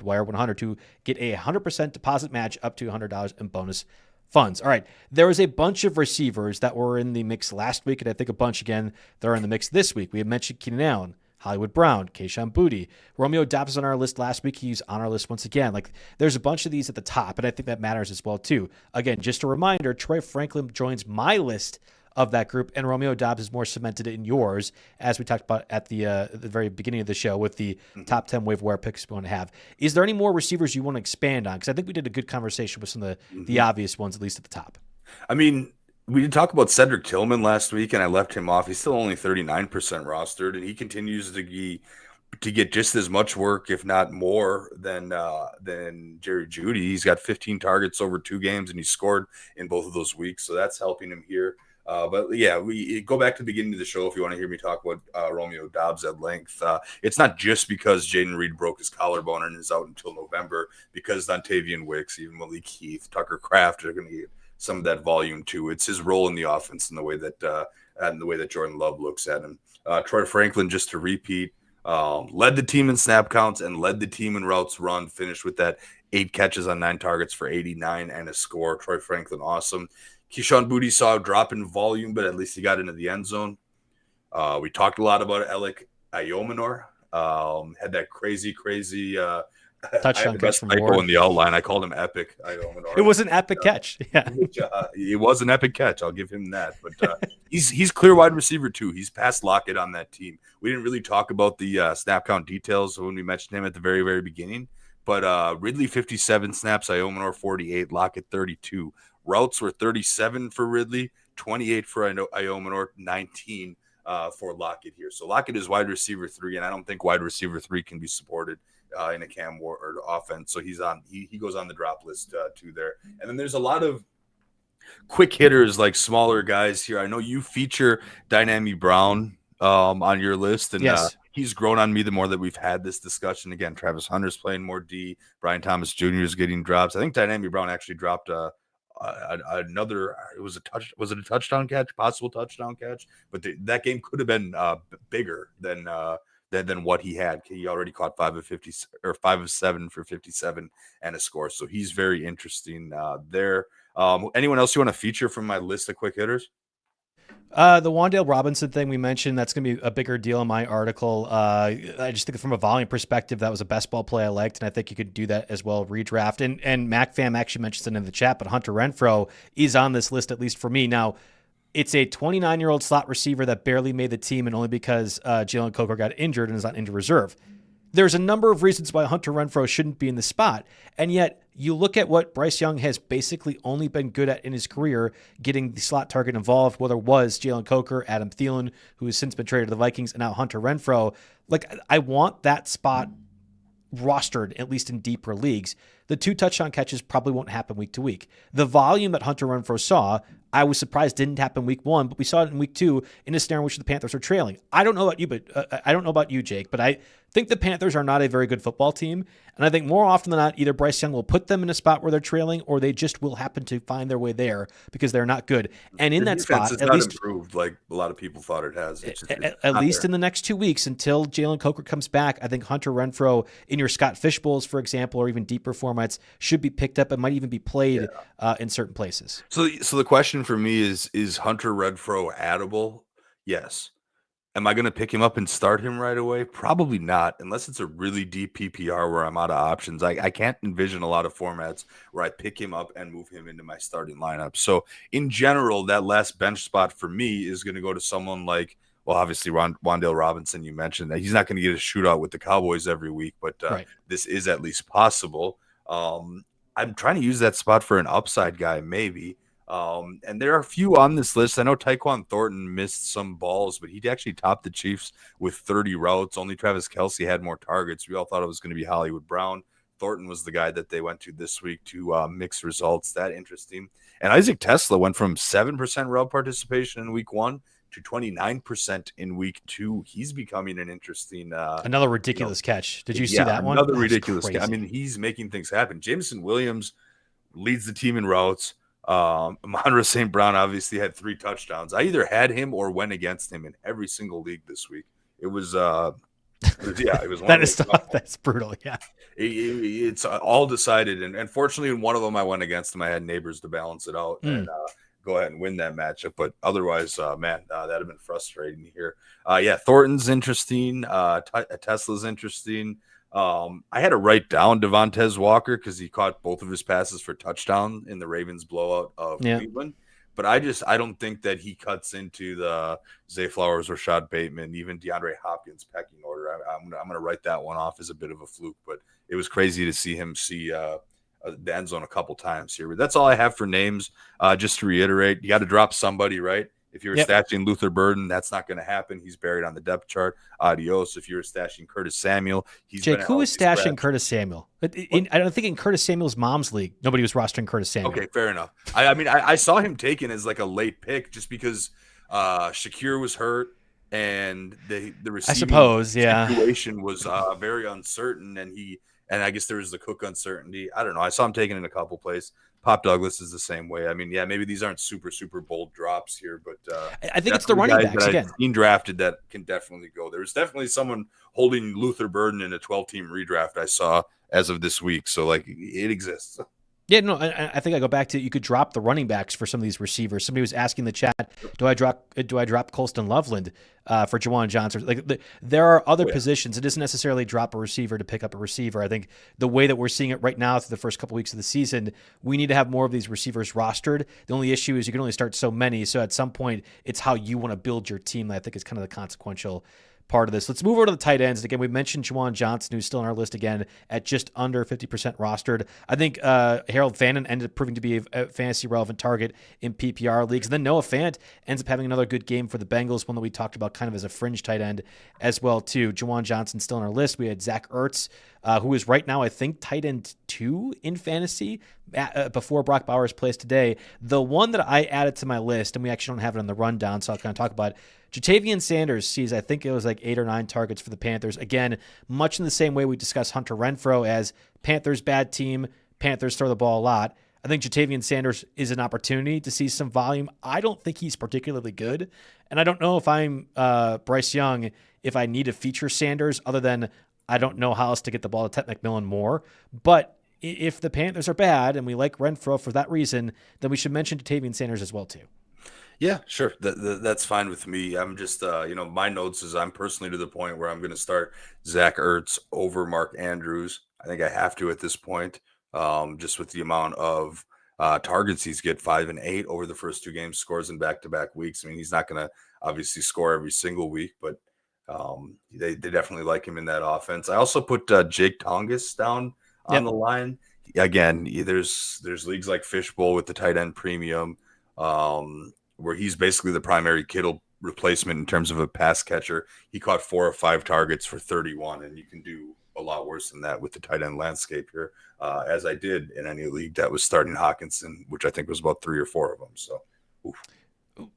Wire 100 to get a 100% deposit match up to $100 in bonus funds. All right. There was a bunch of receivers that were in the mix last week, and I think a bunch again that are in the mix this week. We had mentioned Keenan Allen, Hollywood Brown, Kayshon Boutte. Romeo Doubs was on our list last week. He's on our list once again. Like, there's a bunch of these at the top, and I think that matters as well, too. Again, just a reminder, Troy Franklin joins my list of that group, and Romeo Doubs is more cemented in yours, as we talked about at the very beginning of the show with the top 10 waiver wire picks we want to have. Is there any more receivers you want to expand on? Because I think we did a good conversation with some of the obvious ones, at least at the top. I mean, we did talk about Cedric Tillman last week, and I left him off. He's still only 39% rostered, and he continues to get just as much work, if not more, than Jerry Jeudy. He's got 15 targets over 2 games, and he scored in both of those weeks, so that's helping him here. But yeah, we go back to the beginning of the show if you want to hear me talk about Romeo Doubs at length. It's not just because Jaden Reed broke his collarbone and is out until November, because Dontavian Wicks, even Malik Heath, Tucker Kraft are going to get some of that volume too. It's his role in the offense and the way that Jordan Love looks at him. Troy Franklin, just to repeat, led the team in snap counts and led the team in routes run, finished with that 8 catches on 9 targets for 89 and a score. Troy Franklin, awesome. Kayshon Boutte saw a drop in volume, but at least he got into the end zone. We talked a lot about Alec Ayomanor. Had that crazy touchdown catch from Ward in the outline. I called him Epic Ayomanor. It was an epic catch. Yeah, it was an epic catch. I'll give him that. But he's clear wide receiver too. He's past Lockett on that team. We didn't really talk about the snap count details when we mentioned him at the very, very beginning. But Ridley 57 snaps, Ayomanor 48, Lockett 32. Routes were 37 for Ridley, 28 for Ayomanor, 19 for Lockett here. So Lockett is wide receiver 3, and I don't think wide receiver 3 can be supported in a Cam Ward offense. So he goes on the drop list too there. And then there's a lot of quick hitters, like smaller guys here. I know you feature Dynamic Brown on your list, and yes. He's grown on me the more that we've had this discussion. Again, Travis Hunter's playing more D. Brian Thomas Jr. is getting drops. I think Dynamic Brown actually dropped another. Was it a touchdown catch? Possible touchdown catch? But that game could have been bigger than what he had. He already caught 5 of 7 for 57 and a score. So he's very interesting there. Anyone else you want to feature from my list of quick hitters? The Wan'Dale Robinson thing we mentioned, that's going to be a bigger deal in my article. I just think from a volume perspective, that was a best ball play I liked, and I think you could do that as well, redraft. And MacFam actually mentions it in the chat, but Hunter Renfrow is on this list, at least for me. Now, it's a 29-year-old slot receiver that barely made the team, and only because Jalen Coker got injured and is on injured reserve. there's a number of reasons why Hunter Renfrow shouldn't be in the spot. And yet you look at what Bryce Young has basically only been good at in his career, getting the slot target involved, whether it was Jalen Coker, Adam Thielen, who has since been traded to the Vikings, and now Hunter Renfrow. Like, I want that spot rostered, at least in deeper leagues. The 2 touchdown catches probably won't happen week to week. The volume that Hunter Renfrow saw, I was surprised didn't happen week 1, but we saw it in week 2 in a scenario in which the Panthers are trailing. I don't know about you, Jake, but I think the Panthers are not a very good football team, and I think more often than not, either Bryce Young will put them in a spot where they're trailing, or they just will happen to find their way there because they're not good. And in that spot, at least improved like a lot of people thought it has. At least in the next 2 weeks until Jalen Coker comes back, I think Hunter Renfrow in your Scott Fish Bowls, for example, or even deeper formats, should be picked up and might even be played in certain places. So the question for me is Hunter Renfrow addable? Yes. Am I going to pick him up and start him right away? Probably not, unless it's a really deep PPR where I'm out of options. I can't envision a lot of formats where I pick him up and move him into my starting lineup. So in general, that last bench spot for me is going to go to someone like, well, obviously Wan'Dale Robinson. You mentioned that he's not going to get a shootout with the Cowboys every week, but This is at least possible. I'm trying to use that spot for an upside guy, maybe. And there are a few on this list. I know Tyquan Thornton missed some balls, but he actually topped the Chiefs with 30 routes. Only Travis Kelce had more targets. We all thought it was going to be Hollywood Brown. Thornton was the guy that they went to this week to mix results. That interesting. And Isaac Tesla went from 7% route participation in week 1 to 29% in week 2. He's becoming an interesting another ridiculous catch. Did you see that one? Another ridiculous catch. I mean, he's making things happen. Jameson Williams leads the team in routes. Amon-Ra St. Brown obviously had 3 touchdowns. I either had him or went against him in every single league this week. It was one that is tough. That's brutal. Yeah. It's all decided. And fortunately, in one of them, I went against him. I had neighbors to balance it out and go ahead and win that matchup. But otherwise, that'd have been frustrating here. Thornton's interesting. Tesla's interesting. I had to write down Devontae Walker because he caught both of his passes for touchdown in the Ravens blowout of Cleveland. But I don't think that he cuts into the Zay Flowers, Rashad Bateman, even DeAndre Hopkins pecking order. I'm going to write that one off as a bit of a fluke, but it was crazy to see him see the end zone a couple times here. But that's all I have for names. Just to reiterate, you got to drop somebody, right? If you're stashing Luther Burden, that's not going to happen. He's buried on the depth chart. Adios. If you're stashing Curtis Samuel, Jake, who is stashing Curtis Samuel? I don't think in Curtis Samuel's mom's league, nobody was rostering Curtis Samuel. Okay, fair enough. I saw him taken as like a late pick just because Shakir was hurt and the receiving situation was very uncertain, and I guess there was the Cook uncertainty. I don't know. I saw him taken in a couple plays. Pop Douglas is the same way. I mean, maybe these aren't super bold drops here, but I think it's the running backs again. I've seen drafted that can definitely go. There's definitely someone holding Luther Burden in a 12-team redraft I saw as of this week. So, like, it exists. Yeah, no, I think I go back to you could drop the running backs for some of these receivers. Somebody was asking in the chat, do I drop Colston Loveland for Juwan Johnson? Like there are other positions. It isn't necessarily drop a receiver to pick up a receiver. I think the way that we're seeing it right now through the first couple weeks of the season, we need to have more of these receivers rostered. The only issue is you can only start so many. So at some point, it's how you want to build your team that I think is kind of the consequential part of this. Let's move over to the tight ends. Again, we mentioned Juwan Johnson, who's still on our list again at just under 50% rostered. I think Harold Fannin ended up proving to be a fantasy relevant target in PPR leagues. And then Noah Fant ends up having another good game for the Bengals, one that we talked about kind of as a fringe tight end as well too. Juwan Johnson still on our list. We had Zach Ertz, who is right now, I think, tight end 2 in fantasy before Brock Bowers plays today. The one that I added to my list, and we actually don't have it on the rundown, so I'll kind of talk about it. Jatavian Sanders sees, I think it was like 8 or 9 targets for the Panthers. Again, much in the same way we discussed Hunter Renfrow as Panthers bad team, Panthers throw the ball a lot. I think Jatavian Sanders is an opportunity to see some volume. I don't think he's particularly good, and I don't know if I'm Bryce Young, if I need to feature Sanders other than I don't know how else to get the ball to Ted McMillan more. But if the Panthers are bad and we like Renfrow for that reason, then we should mention Jatavian Sanders as well too. Yeah, sure. That's fine with me. I'm just, my notes is I'm personally to the point where I'm going to start Zach Ertz over Mark Andrews. I think I have to at this point, just with the amount of targets he's get 5 and 8 over the first 2 games, scores in back-to-back weeks. I mean, he's not going to obviously score every single week, but They definitely like him in that offense. I also put Jake Tongas down on the line. Again, there's leagues like Fishbowl with the tight end premium, where he's basically the primary Kittle replacement in terms of a pass catcher. He caught 4 or 5 targets for 31, and you can do a lot worse than that with the tight end landscape here, as I did in any league that was starting Hawkinson, which I think was about 3 or 4 of them. So, oof.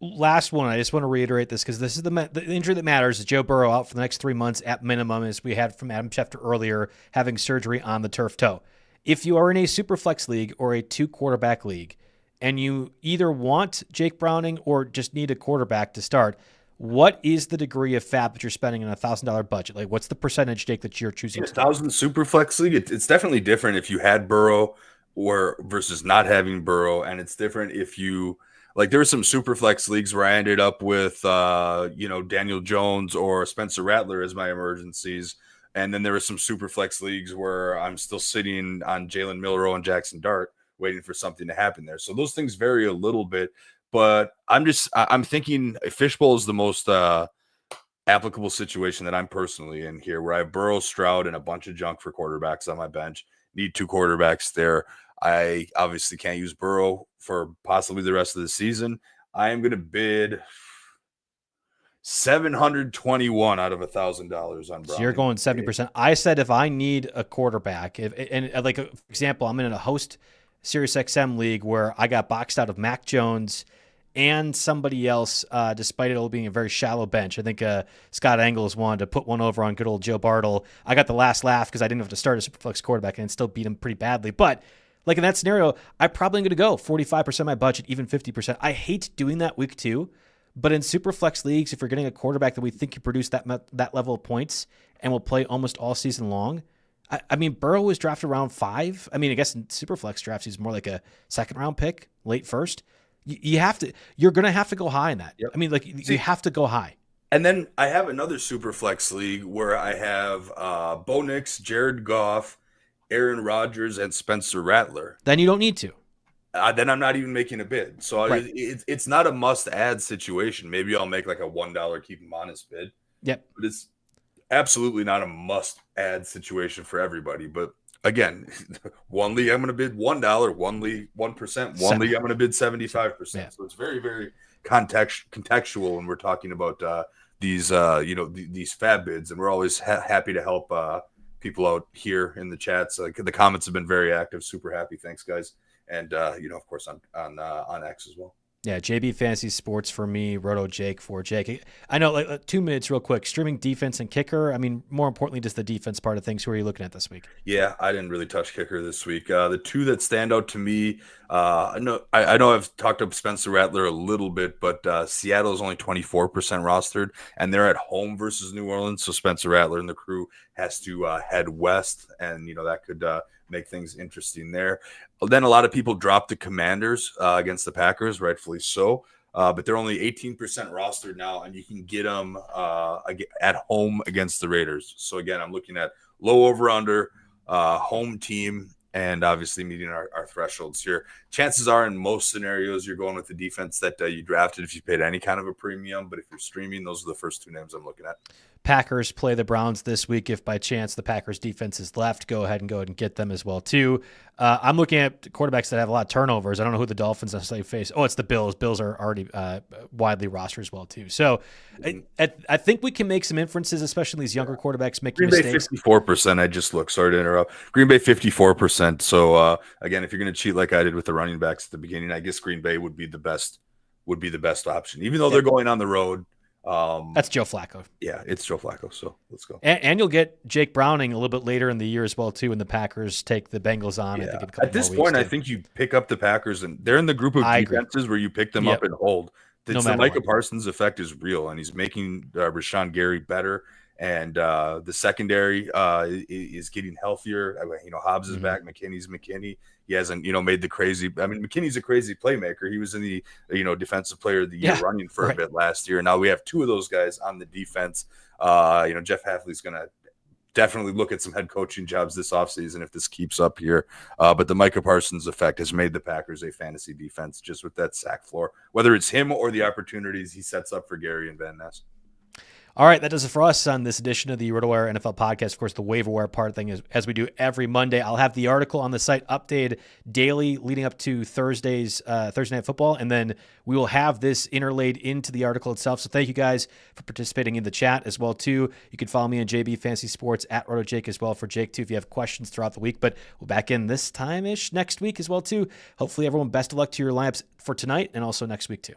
Last one, I just want to reiterate this because this is the injury that matters. Is Joe Burrow out for the next 3 months at minimum, as we had from Adam Schefter earlier, having surgery on the turf toe. If you are in a super flex league or a 2-quarterback league and you either want Jake Browning or just need a quarterback to start, what is the degree of FAAB that you're spending in a $1,000 budget? Like, what's the percentage, Jake, that you're choosing? In a 1,000 super flex league, it's definitely different if you had Burrow or versus not having Burrow, and it's different if you. Like, there were some super flex leagues where I ended up with, Daniel Jones or Spencer Rattler as my emergencies. And then there were some super flex leagues where I'm still sitting on Jalen Milroe and Jackson Dart waiting for something to happen there. So those things vary a little bit, but I'm thinking Fishbowl is the most applicable situation that I'm personally in here, where I have Burrow, Stroud, and a bunch of junk for quarterbacks on my bench. Need 2 quarterbacks there. I obviously can't use Burrow for possibly the rest of the season. I am going to bid $721 out of $1,000 on Browning. So you're going 70%. I said if I need a quarterback, for example, I'm in a host Sirius XM league where I got boxed out of Mac Jones and somebody else, despite it all being a very shallow bench. I think Scott Engels wanted to put one over on good old Joe Bartel. I got the last laugh because I didn't have to start a superflex quarterback and still beat him pretty badly. But like in that scenario, I'm probably going to go 45% of my budget, even 50%. I hate doing that week 2, but in superflex leagues, if you're getting a quarterback that we think can produce that level of points and will play almost all season long, I mean, Burrow was drafted around 5. I mean, I guess in superflex drafts, he's more like a second-round pick, late first. You're going to have to go high in that. Yep. I mean, you have to go high. And then I have another superflex league where I have Bo Nix, Jared Goff, Aaron Rodgers, and Spencer Rattler. Then you don't need to. Then I'm not even making a bid. So right. It's not a must-add situation. Maybe I'll make like a $1 keep him honest bid. Yep. But it's absolutely not a must-add situation for everybody. But again, one league I'm going to bid $1, one league 1%, one league I'm going to bid 75%. Yeah. So it's very, very contextual when we're talking about these FAAB bids, and we're always happy to help people out here in the chats. The comments have been very active. Super happy. Thanks, guys. And of course on X as well. Yeah, JB Fantasy Sports for me, Roto Jake for Jake. I know, like 2 minutes real quick. Streaming defense and kicker. I mean, more importantly, just the defense part of things. Who are you looking at this week? Yeah, I didn't really touch kicker this week. The 2 that stand out to me, I know I've talked about Spencer Rattler a little bit, but Seattle is only 24% rostered, and they're at home versus New Orleans. So Spencer Rattler and the crew has to head west, and that could make things interesting there. Then a lot of people dropped the Commanders against the Packers, rightfully so. But they're only 18% rostered now, and you can get them at home against the Raiders. So again, I'm looking at low over/under, home team, and obviously meeting our thresholds here. Chances are, in most scenarios, you're going with the defense that you drafted if you paid any kind of a premium. But if you're streaming, those are the first 2 names I'm looking at. Packers play the Browns this week. If by chance the Packers defense is left, go ahead and get them as well too. I'm looking at quarterbacks that have a lot of turnovers. I don't know who the Dolphins necessarily face. Oh, it's the Bills. Bills are already widely rostered as well too. So I think we can make some inferences, especially these younger quarterbacks making mistakes. Green Bay 54%. I just looked. Sorry to interrupt. Green Bay 54%. So again, if you're going to cheat like I did with the running backs at the beginning, I guess Green Bay would be the best option, even though they're going on the road. That's Joe Flacco. Yeah, it's Joe Flacco. So let's go. And you'll get Jake Browning a little bit later in the year as well too, when the Packers take the Bengals on. Yeah. I think at this point, I think you pick up the Packers, and they're in the group of defenses where you pick them up and hold. The Micah Parsons effect is real, and he's making Rashawn Gary better. And the secondary is getting healthier. Hobbs is back. McKinney's McKinney. He hasn't, made the crazy. I mean, McKinney's a crazy playmaker. He was in the, defensive player of the year running for a bit last year. Now we have 2 of those guys on the defense. Jeff Hafley's going to definitely look at some head coaching jobs this offseason if this keeps up here. But the Micah Parsons effect has made the Packers a fantasy defense just with that sack floor, whether it's him or the opportunities he sets up for Gary and Van Ness. All right, that does it for us on this edition of the RotoWire NFL podcast. Of course, the waiver wire part of thing is, as we do every Monday. I'll have the article on the site updated daily leading up to Thursday Night Football, and then we will have this interlaid into the article itself. So thank you guys for participating in the chat as well, too. You can follow me on JB Fantasy Sports at RotoJake as well for Jake, too, if you have questions throughout the week. But we'll back in this time-ish next week as well, too. Hopefully, everyone, best of luck to your lineups for tonight and also next week, too.